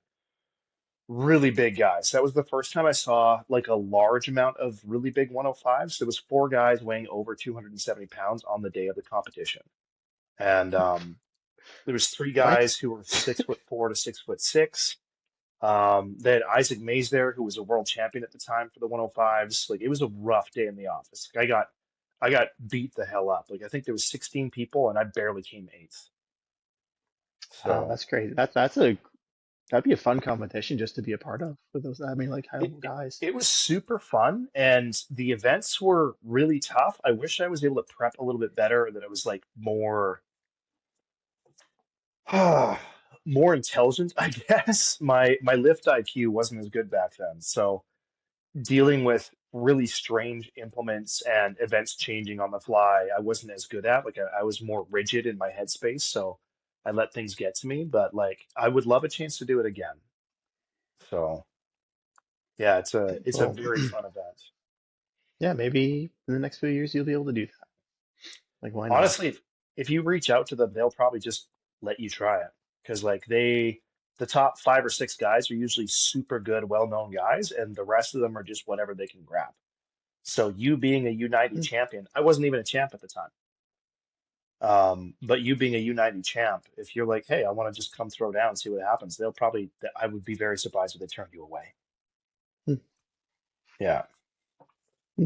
S1: really big guys. That was the first time I saw like a large amount of really big 105s. There was four guys weighing over 270 pounds on the day of the competition. And there was three
S2: What?
S1: guys who were 6'4" to 6'6". They had Isaac Mays there, who was a world champion at the time for the 105s. Like it was a rough day in the office. Like, I got beat the hell up. Like I think there was 16 people and I barely came eighth.
S2: Wow,
S1: So
S2: that's crazy. That'd be a fun competition just to be a part of for those. I mean, like high
S1: it,
S2: level
S1: it
S2: guys.
S1: it was super fun and the events were really tough. I wish I was able to prep a little bit better, that it was like more more intelligent, I guess. My lift IQ wasn't as good back then. So dealing with really strange implements and events changing on the fly, I wasn't as good at. Like I was more rigid in my headspace, so I let things get to me. But like I would love a chance to do it again. So yeah, it's a
S2: Well,
S1: very fun event.
S2: yeah, maybe in the next few years you'll be able to do that. Like, why not?
S1: Honestly, if you reach out to them, they'll probably just let you try it because like the top five or six guys are usually super good, well-known guys, and the rest of them are just whatever they can grab. So you being a U90
S2: Hmm.
S1: champion, I wasn't even a champ at the time. But you being a U90 champ, if you're like, hey, I want to just come throw down and see what happens, they'll probably, I would be very surprised if they turned you away.
S2: Hmm.
S1: Yeah.
S2: Hmm.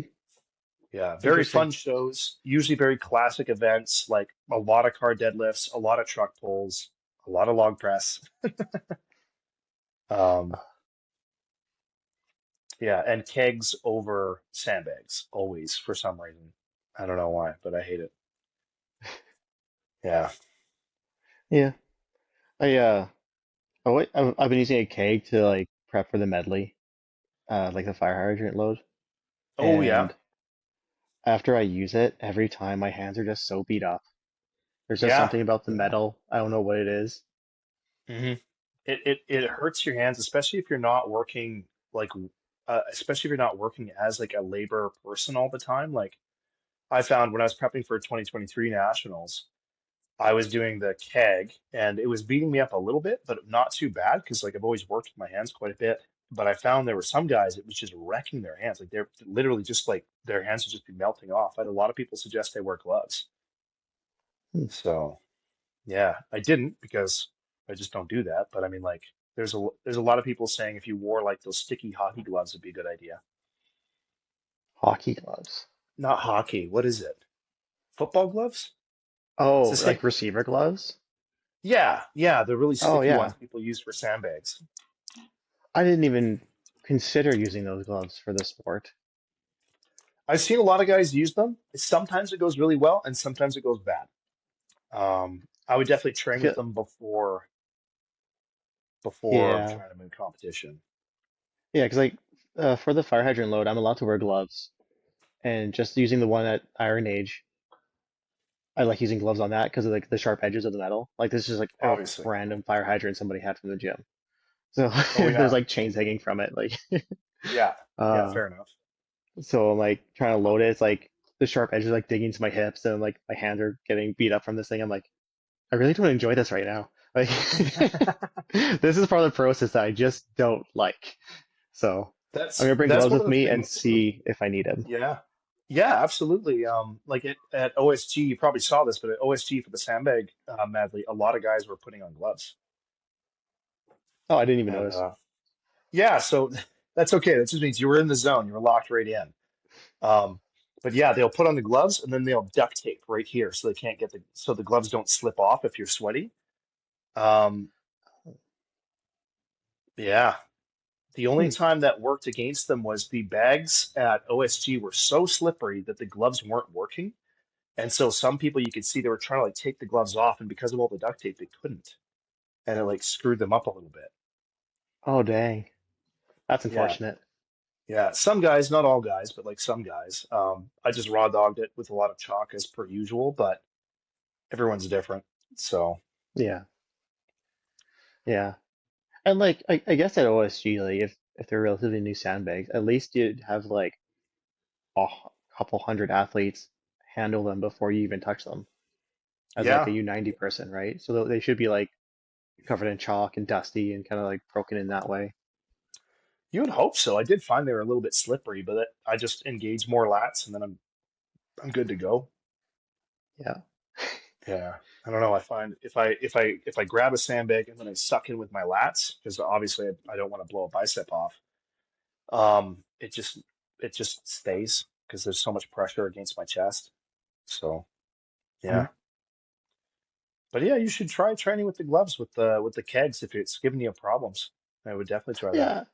S1: Yeah. Very
S2: Interesting.
S1: fun shows, usually very classic events, like a lot of car deadlifts, a lot of truck pulls, a lot of log press. Um, yeah. And kegs over sandbags, always for some reason. I don't know why, but I hate it. Yeah.
S2: Yeah, I've been using a keg to like prep for the medley, like the fire hydrant load.
S1: Oh, yeah.
S2: And after I use it, every time my hands are just so beat up. There's just
S1: Yeah.
S2: something about the metal. I don't know what it is.
S1: hmm it hurts your hands, especially if you're not working like especially if you're not working as like a labor person all the time. Like I found when I was prepping for 2023 nationals, I was doing the keg and it was beating me up a little bit, but not too bad because like I've always worked with my hands quite a bit. But I found there were some guys it was just wrecking their hands. Like they're literally just like their hands would just be melting off. I had a lot of people suggest they wear gloves.
S2: Hmm.
S1: So yeah, I didn't because I just don't do that. But I mean, like, there's a lot of people saying if you wore like those sticky hockey gloves, it'd be a good idea.
S2: Hockey gloves.
S1: Not hockey. What is it? Football gloves? It's
S2: Oh,
S1: the same.
S2: like receiver gloves?
S1: Yeah, yeah, the really
S2: Oh
S1: sticky
S2: yeah.
S1: ones people use for sandbags.
S2: I didn't even consider using those gloves for the sport.
S1: I've seen a lot of guys use them. Sometimes it goes really well, and sometimes it goes bad. I would definitely
S2: I
S1: train with
S2: feel
S1: them before
S2: yeah.
S1: trying to move competition.
S2: Yeah, because like for the fire hydrant load, I'm allowed to wear gloves. And just using the one at Iron Age, I like using gloves on that because of like the sharp edges of the metal. Like this is like a
S1: Obviously.
S2: random fire hydrant somebody had from the gym. So
S1: Oh
S2: there's
S1: yeah,
S2: like chains hanging from it. Like
S1: yeah, yeah.
S2: uh
S1: Fair enough.
S2: so I'm like trying to load it. It's like the sharp edges like digging into my hips and like my hands are getting beat up from this thing. I'm like, I really don't enjoy this right now. Like this is part of the process that I just don't like. So I'm gonna bring
S1: That's
S2: gloves
S1: one
S2: with
S1: of the
S2: me and
S1: things.
S2: see if I need them.
S1: Yeah. Yeah, absolutely. Like at OSG, you probably saw this, but at OSG for the sandbag medley, a lot of guys were putting on gloves.
S2: Oh, I didn't even
S1: And
S2: notice.
S1: yeah, so that's okay. That just means you were in the zone. You were locked right in. Um, but yeah, they'll put on the gloves and then they'll duct tape right here so they can't get so the gloves don't slip off if you're sweaty. Um, yeah. The only
S2: Hmm.
S1: time that worked against them was the bags at OSG were so slippery that the gloves weren't working. And so some people you could see they were trying to like take the gloves off, and because of all the duct tape, they couldn't. And it like screwed them up a little bit.
S2: Oh, dang. That's
S1: Yeah.
S2: unfortunate.
S1: Yeah. Some guys, not all guys, but like some guys. I just raw dogged it with a lot of chalk as per usual, but everyone's different. So
S2: Yeah. Yeah. And like I guess at OSG, like if they're relatively new sandbags, at least you'd have like couple hundred athletes handle them before you even touch them as like a
S1: yeah,
S2: U90 person, right? So they should be like covered in chalk and dusty and kind of like broken in that way.
S1: you would hope so. I did find they were a little bit slippery, but I just engaged more lats and then I'm good to go.
S2: Yeah.
S1: Yeah. I don't know. I find if I grab a sandbag and then I suck in with my lats, because obviously I don't want to blow a bicep off. It just stays because there's so much pressure against my chest. So
S2: Mhm.
S1: yeah. But yeah, you should try training with the gloves with the kegs if it's giving you problems. I would definitely try that.
S2: Yeah.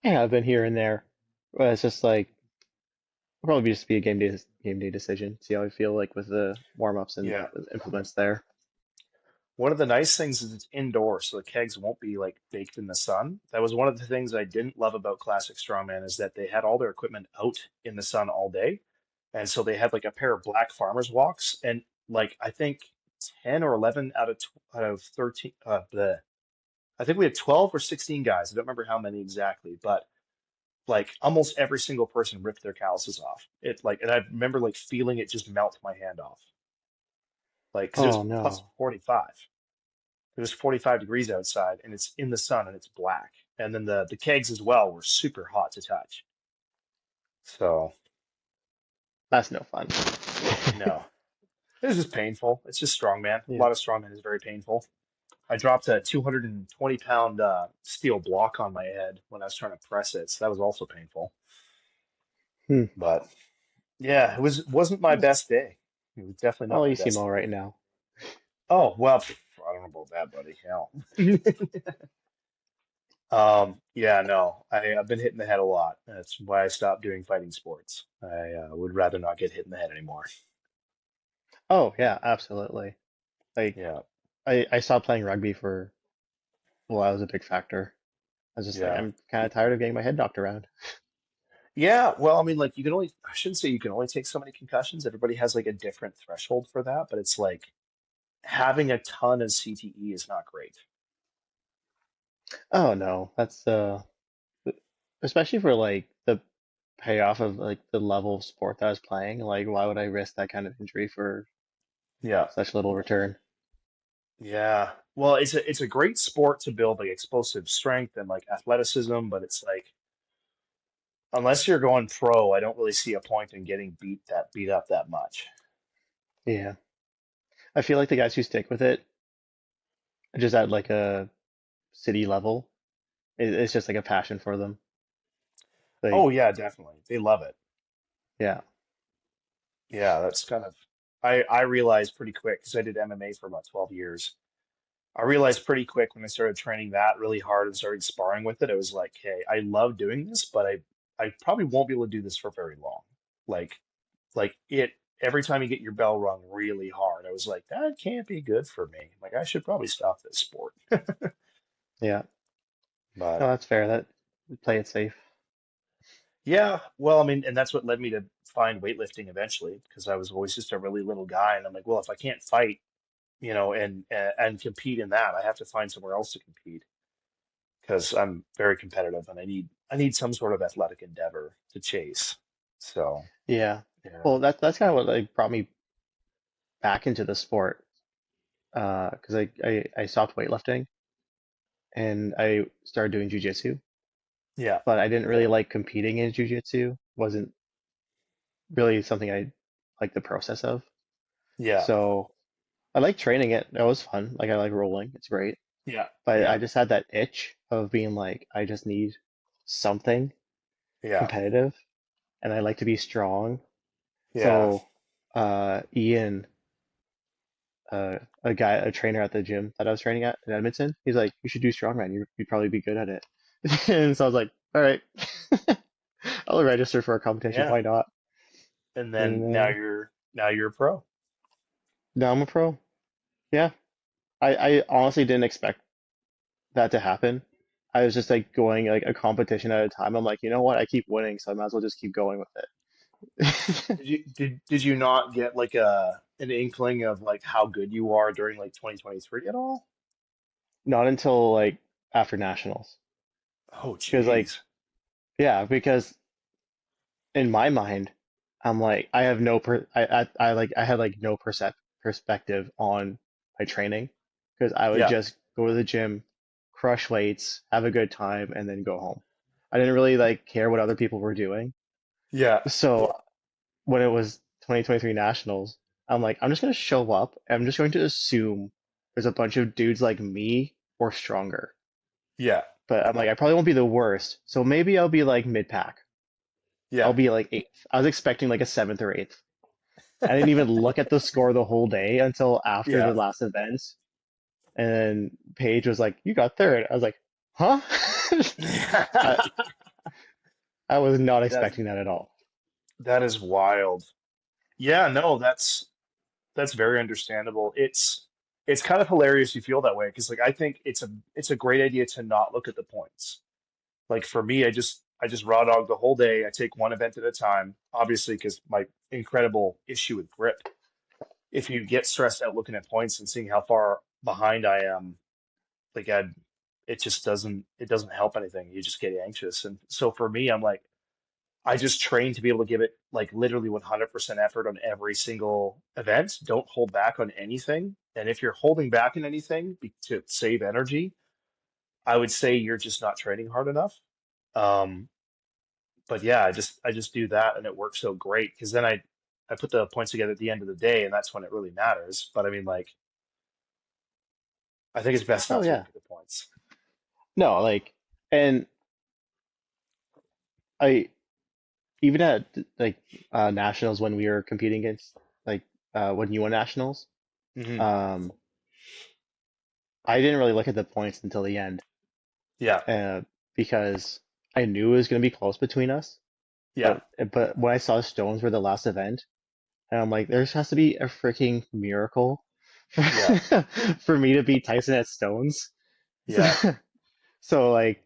S2: Yeah, I've been here and there. But it's just like it'll probably just be a game day decision. See how I feel like with the warm ups and
S1: Yeah.
S2: the implements there.
S1: One of the nice things is it's indoor, so the kegs won't be like baked in the sun. That was one of the things I didn't love about Classic Strongman is that they had all their equipment out in the sun all day. And so they had like a pair of black farmers walks and like I think 10 or 11 out of 13 I think we had 12 or 16 guys. I don't remember how many exactly, but like almost every single person ripped their calluses off. It like and I remember like feeling it just melt my hand off. Like because it was
S2: Oh
S1: plus
S2: no.
S1: 45. It was 45 degrees outside and it's in the sun and it's black. And then the kegs as well were super hot to touch. So,
S2: That's no fun.
S1: no, it was just painful. It's just strongman. A
S2: Yeah.
S1: lot of strongman is very painful. I dropped a 220 pound steel block on my head when I was trying to press it. So that was also painful.
S2: Hmm.
S1: But yeah, wasn't my best day. It was definitely not
S2: Oh,
S1: my
S2: you seem
S1: best
S2: all
S1: day.
S2: right now.
S1: Oh, well, I don't know about that, buddy. Hell. Yeah, no, I've been hit in the head a lot. That's why I stopped doing fighting sports. I would rather not get hit in the head anymore.
S2: Oh yeah, absolutely. Like
S1: Yeah,
S2: I stopped playing rugby for well, that was a big factor. I was just like,
S1: yeah,
S2: I'm kind of tired of getting my head knocked around.
S1: yeah. Well, I mean, like you can only, I shouldn't say you can only take so many concussions. Everybody has like a different threshold for that, but it's like having a ton of CTE is not great.
S2: Oh no, that's especially for like the payoff of like the level of sport that I was playing. Like, why would I risk that kind of injury for
S1: Yeah,
S2: such little return?
S1: yeah. Well, it's a great sport to build like explosive strength and like athleticism, but it's like unless you're going pro, I don't really see a point in getting beat up that much.
S2: Yeah, I feel like the guys who stick with it just at like a city level, it's just like a passion for them.
S1: Oh
S2: Like,
S1: yeah, definitely. They love it.
S2: yeah,
S1: Yeah, that's kind of I realized pretty quick because I did MMA for about 12 years. I realized pretty quick when I started training that really hard and started sparring with it, I was like, hey, I love doing this, but I probably won't be able to do this for very long. Like like it every time you get your bell rung really hard, I was like, that can't be good for me. Like I should probably stop this sport.
S2: yeah.
S1: But
S2: No, that's fair. That play it safe.
S1: yeah, well, I mean, and that's what led me to find weightlifting eventually, because I was always just a really little guy, and I'm like, well, if I can't fight, and compete in that. I have to find somewhere else to compete because I'm very competitive and I need some sort of athletic endeavor to chase. So
S2: Yeah.
S1: yeah,
S2: Well, that's kind of what like brought me back into the sport. Because I stopped weightlifting and I started doing jujitsu,
S1: yeah,
S2: but I didn't really
S1: yeah,
S2: like competing in jujitsu. Wasn't really something I like the process of.
S1: yeah,
S2: So I like training it. That was fun. Like I like rolling. It's great.
S1: yeah,
S2: But I
S1: yeah,
S2: just had that itch of being like, I just need something
S1: yeah,
S2: competitive and I like to be strong.
S1: yeah,
S2: So Ian, a trainer at the gym that I was training at in Edmonton, he's like, you should do strongman. You'd probably be good at it. And so I was like, all right, I'll register for a competition.
S1: Yeah.
S2: Why not?
S1: And
S2: And
S1: then now you're a pro.
S2: now I'm a pro. Yeah. I honestly didn't expect that to happen. I was just like going like a competition at a time. I'm like, you know what? I keep winning, so I might as well just keep going with it.
S1: Did you not get like an inkling of like how good you are during like 2023 at all?
S2: Not until like after nationals.
S1: Oh,
S2: Because like,
S1: geez.
S2: yeah, because in my mind, I'm like, I have no I like I had like no perspective on my training because I would
S1: Yeah.
S2: just go to the gym, crush weights, have a good time, and then go home. I didn't really like care what other people were doing.
S1: Yeah.
S2: So when it was 2023 nationals, I'm like, I'm just gonna show up. I'm just going to assume there's a bunch of dudes like me or stronger.
S1: Yeah.
S2: But I'm like, I probably won't be the worst. So maybe I'll be like mid pack. I'll
S1: Yeah.
S2: be like eighth. I was expecting like a seventh or eighth. I didn't even look at the score the whole day until after the
S1: Yeah.
S2: last event. And then Paige was like, "You got third." I was like, "Huh?" I, I was not
S1: That's
S2: expecting that at all.
S1: that is wild. Yeah, no, that's very understandable. It's kind of hilarious you feel that way because like I think it's a great idea to not look at the points. Like for me, I just raw dog the whole day. I take one event at a time, obviously because my incredible issue with grip. If you get stressed out looking at points and seeing how far behind I am, like it doesn't help anything. You just get anxious. And so for me, I'm like I just train to be able to give it like literally 100% effort on every single event. Don't hold back on anything. And if you're holding back on anything to save energy, I would say you're just not training hard enough. Um, but yeah, I just do that and it works so great because then I put the points together at the end of the day and that's when it really matters. But I mean, like, I think it's best
S2: Oh
S1: not to
S2: yeah.
S1: look at the points.
S2: No, like, and I even at like nationals when we were competing against like when you won nationals,
S1: Hmm.
S2: um, I didn't really look at the points until the end,
S1: Yeah.
S2: uh, because I knew it was going to be close between us.
S1: Yeah.
S2: But when I saw stones were the last event, and I'm like, there has to be a freaking miracle for,
S1: Yeah.
S2: for me to beat Tyson at stones.
S1: Yeah.
S2: So like,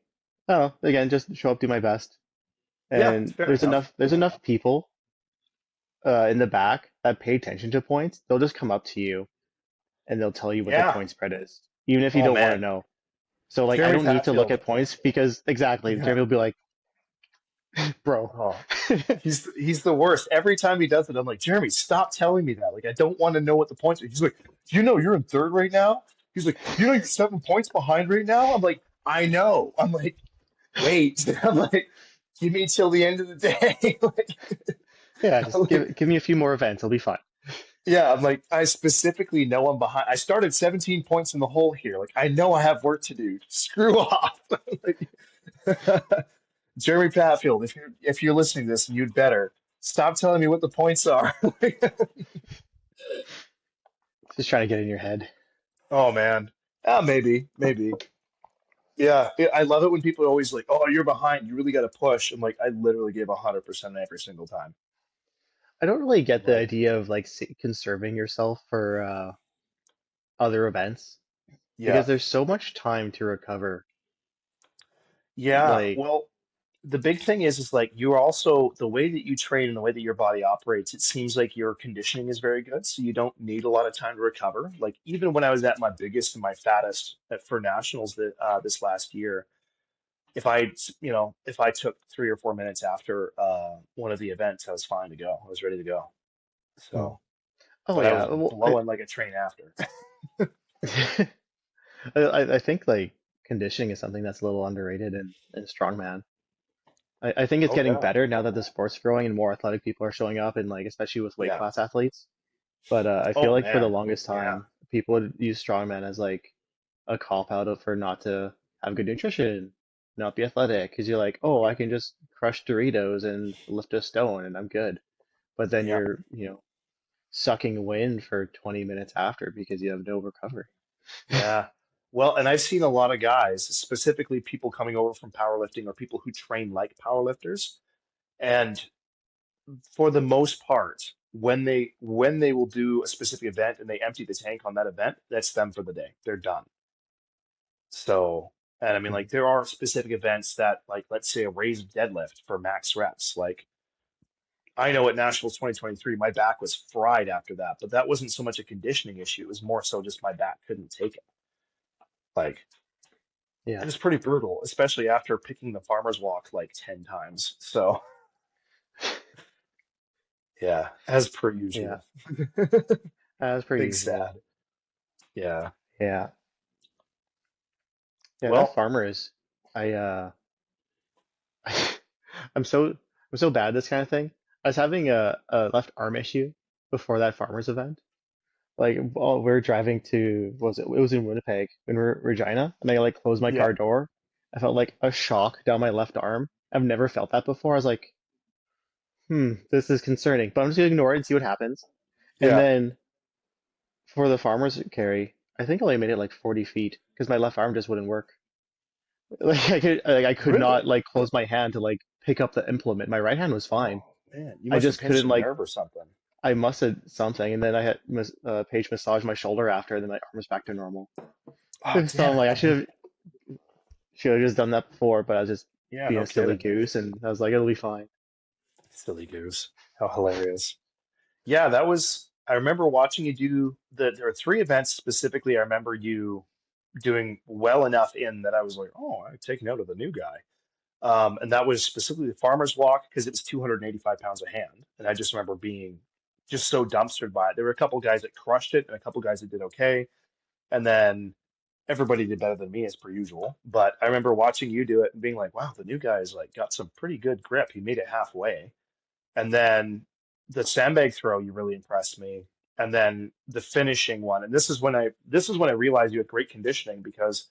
S2: I don't know, again, just show up, do my best.
S1: Yeah.
S2: And
S1: Fair enough.
S2: there's enough people in the back that pay attention to points. They'll just come up to you and they'll tell you what the
S1: Yeah.
S2: point spread is, even if you
S1: Oh
S2: don't want to
S1: man.
S2: know. So like, I
S1: Jeremy
S2: don't need to look
S1: Patfield.
S2: at points because exactly,
S1: Yeah.
S2: Jeremy will be like, bro.
S1: Oh, he's the worst. Every time he does it, I'm like, Jeremy, stop telling me that. Like, I don't want to know what the points are. He's like, do you know you're in third right now? He's like, you know you're 7 points behind right now? I'm like, I know. I'm like, wait. I'm like, give me till the end of the day.
S2: Yeah,
S1: I'm
S2: just
S1: like,
S2: give me a few more events, I'll be fine.
S1: yeah, I'm like, I specifically know I'm behind. I started 17 points in the hole here. Like, I know I have work to do. Screw off. Like, Jeremy Patfield, if you're listening to this, you'd better stop telling me what the points are.
S2: Just trying to get in your head.
S1: Oh man. Maybe. Yeah, I love it when people are always like, "Oh, you're behind. You really got to push." I'm like, I literally give 100% every single time.
S2: I don't really
S1: I'm
S2: get the
S1: like,
S2: idea of like conserving yourself for other events
S1: yeah,
S2: because there's so much time to recover.
S1: yeah.
S2: Like,
S1: Well, the big thing is like you're also the way that you train and the way that your body operates. It seems like your conditioning is very good, so you don't need a lot of time to recover. Like even when I was at my biggest and my fattest for nationals this last year. If I took 3 or 4 minutes after one of the events, I was fine to go. I was ready to go.
S2: mm.
S1: So,
S2: Oh
S1: but I
S2: yeah,
S1: was
S2: well,
S1: blowing like a train after.
S2: I think like conditioning is something that's a little underrated in strongman. I think it's
S1: Oh
S2: getting
S1: yeah,
S2: better now that the sport's growing and more athletic people are showing up and like especially with weight
S1: yeah.
S2: class athletes. But I feel
S1: Oh
S2: like for the
S1: man,
S2: longest
S1: yeah,
S2: time, people would use strongman as like a cop out for not to have good nutrition, not be athletic, because you're like, oh, I
S1: yeah,
S2: can just crush Doritos and lift a stone and I'm good. But then
S1: yeah,
S2: you're, sucking wind for 20 minutes after because you have no recovery.
S1: yeah. Well, and I've seen a lot of guys, specifically people coming over from powerlifting or people who train like powerlifters, and for the most part, when they will do a specific event and they empty the tank on that event, that's them for the day. They're done. So, and I mean,
S2: Mhm.
S1: like there are specific events that, like, let's say a raised deadlift for max reps. Like I know at Nationals 2023, my back was fried after that, but that wasn't so much a conditioning issue. It was more so just my back couldn't take it. Like it
S2: Yeah,
S1: was pretty brutal, especially after picking the farmer's walk like 10 times. So, yeah, as per
S2: yeah,
S1: usual.
S2: as per
S1: Big
S2: usual.
S1: sad. Yeah.
S2: Yeah, yeah. That
S1: Well,
S2: farmers, I I'm so bad at this kind of thing. I was having a left arm issue before that farmers event. Like, while we are driving to, what was it? It was in Winnipeg in Regina, and I like closed my
S1: yeah,
S2: car door. I felt like a shock down my left arm. I've never felt that before. I was like, this is concerning, but I'm just gonna ignore it and see what happens. And
S1: yeah.
S2: then for the farmer's carry, I think I only made it like 40 feet because my left arm just wouldn't work. I could not
S1: Really?
S2: like close my hand to like pick up the implement. My right hand was fine.
S1: Oh man, you
S2: I
S1: must have
S2: just
S1: pinched
S2: couldn't
S1: a
S2: like
S1: nerve or something.
S2: I must have something, and then I had Paige massage my shoulder after, and then my arm was back to normal.
S1: Oh
S2: So
S1: damn
S2: I'm
S1: it.
S2: like, I
S1: I mean,
S2: should have just done that before, but I was just
S1: yeah,
S2: being
S1: no
S2: a silly
S1: kidding.
S2: goose, and I was like, it'll be fine.
S1: Silly goose. How hilarious. Yeah, that was, I remember watching you do there are three events specifically I remember you doing well enough in that I was like, oh, I take note of the new guy. And that was specifically the farmer's walk because it was 285 pounds a hand. And I just remember being just so dumpstered by it. There were a couple guys that crushed it and a couple guys that did okay. And then everybody did better than me as per usual. But I remember watching you do it and being like, wow, the new guy's like got some pretty good grip. He made it halfway. And then the sandbag throw, you really impressed me. And then the finishing one. And this is when I realized you had great conditioning because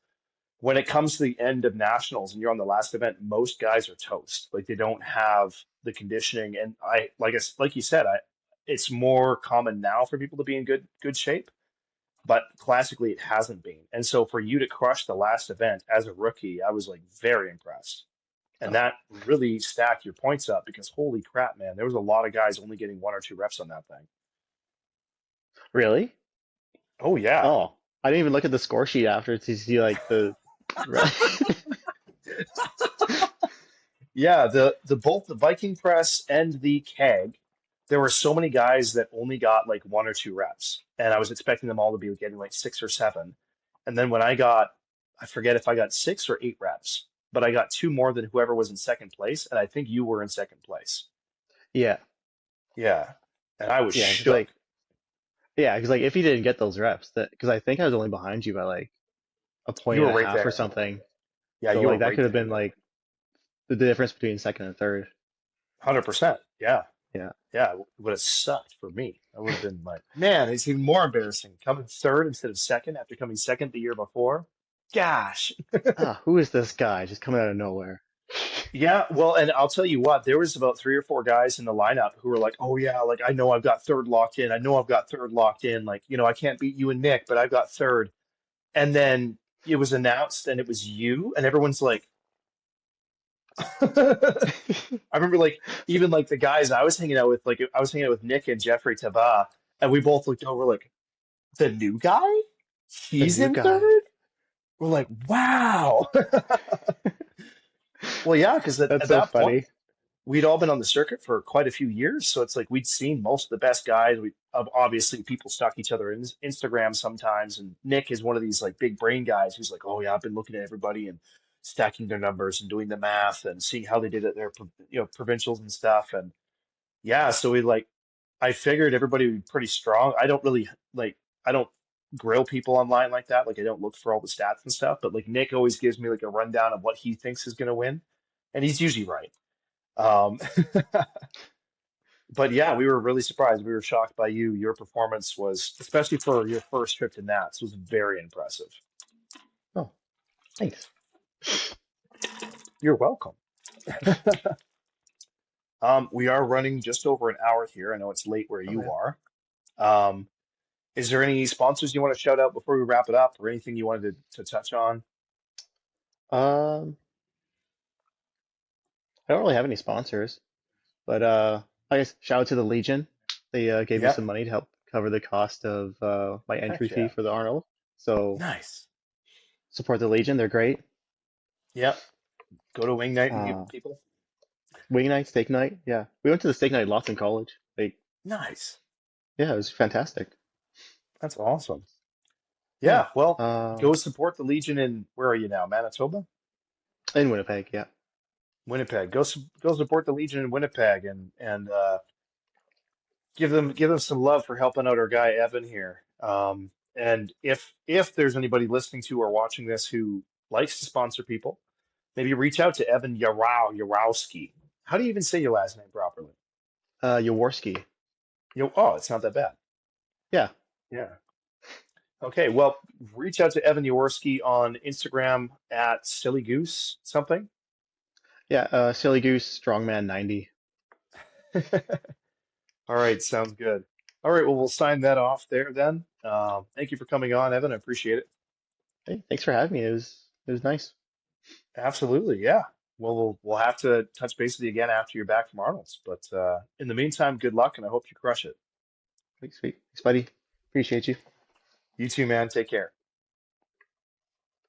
S1: when it comes to the end of nationals and you're on the last event, most guys are toast. Like they don't have the conditioning. And like you said, it's more common now for people to be in good shape, but classically it hasn't been. And so for you to crush the last event as a rookie, I was like very impressed. And
S2: Oh,
S1: that really stacked your points up because holy crap, man, there was a lot of guys only getting one or two reps on that thing.
S2: really?
S1: Oh yeah.
S2: Oh, I didn't even look at the score sheet after to see like the.
S1: Yeah, the both the Viking press and the keg, there were so many guys that only got like one or two reps, and I was expecting them all to be getting like six or seven. And then when I got, I forget if I got six or eight reps, but I got two more than whoever was in second place, and I think you were in second place.
S2: Yeah,
S1: Yeah, and I was
S2: yeah, because like
S1: shook.
S2: yeah, because like if you didn't get those reps, that because I think I was only behind you by like a point
S1: You
S2: and
S1: were
S2: a
S1: right
S2: half or
S1: there.
S2: something.
S1: Yeah,
S2: So
S1: you were
S2: like that
S1: right
S2: could have
S1: there.
S2: been like the difference between second and third.
S1: 100%. Yeah.
S2: Yeah.
S1: Yeah, it would have sucked for me. I would have been like, man, it's even more embarrassing coming third instead of second after coming second the year before. Gosh.
S2: Ah, who is this guy just coming out of nowhere?
S1: Yeah, well, and I'll tell you what, there was about three or four guys in the lineup who were like, "Oh yeah, like I know I've got third locked in. I know I've got third locked in. Like, I can't beat you and Nick, but I've got third." And then it was announced and it was you, and everyone's like, I remember like even like the guys I was hanging out with, like I was hanging out with Nick and Jeffrey Tava, and we both looked over like, the new guy?
S2: The
S1: He's
S2: new
S1: in
S2: guy.
S1: third? We're like, wow. Well, yeah, because at,
S2: That's
S1: at
S2: so
S1: that point,
S2: funny.
S1: we'd all been on the circuit for quite a few years. So it's like we'd seen most of the best guys. Obviously people stalk each other in Instagram sometimes. And Nick is one of these like big brain guys who's like, oh yeah, I've been looking at everybody and stacking their numbers and doing the math and seeing how they did at their provincials and stuff. And yeah, so we like I figured everybody would be pretty strong. I don't really like I don't grill people online like that. Like I don't look for all the stats and stuff, but like Nick always gives me like a rundown of what he thinks is going to win, and he's usually right. Um, but yeah, we were really surprised. We were shocked by you. Your performance was, especially for your first trip to Nats, was very impressive.
S2: Oh, thanks.
S1: You're welcome. We are running just over an hour here. I know it's late where
S2: Oh
S1: you
S2: yeah.
S1: are. Um, Is there any sponsors you want to shout out before we wrap it up, or anything you wanted to touch on?
S2: Um, I don't really have any sponsors, but I guess shout out to the Legion. They gave me
S1: Yeah.
S2: some money to help cover the cost of my entry
S1: Heck
S2: fee
S1: yeah.
S2: for the Arnold. So
S1: Nice.
S2: support the Legion. They're great.
S1: Yeah. Go to wing night and meet
S2: Uh,
S1: people.
S2: Wing night, steak night. Yeah, we went to the steak night lots in college. Like,
S1: Nice.
S2: yeah, it was fantastic.
S1: That's awesome.
S2: Yeah.
S1: Yeah. Well,
S2: Uh,
S1: go support the Legion in, where are you now? Manitoba?
S2: in Winnipeg. Yeah.
S1: Winnipeg. Go support the Legion in Winnipeg and give them some love for helping out our guy Evan here. And if there's anybody listening to or watching this who likes to sponsor people, maybe reach out to Evan Yarowski. How do you even say your last name properly?
S2: Jaworski.
S1: Oh, it's not that bad.
S2: Yeah.
S1: Yeah. Okay. Well, reach out to Evan Yaworski on Instagram at Silly Goose something.
S2: Yeah. Silly Goose Strongman 90.
S1: All right. Sounds good. All right. Well, we'll sign that off there then. Thank you for coming on, Evan. I appreciate it.
S2: Hey, thanks for having me. It was nice.
S1: Absolutely. Yeah. Well, we'll have to touch base with you again after you're back from Arnold's. But in the meantime, good luck and I hope you crush it.
S2: Sweet, sweet. Thanks, buddy. Appreciate you.
S1: You too, man. Take care.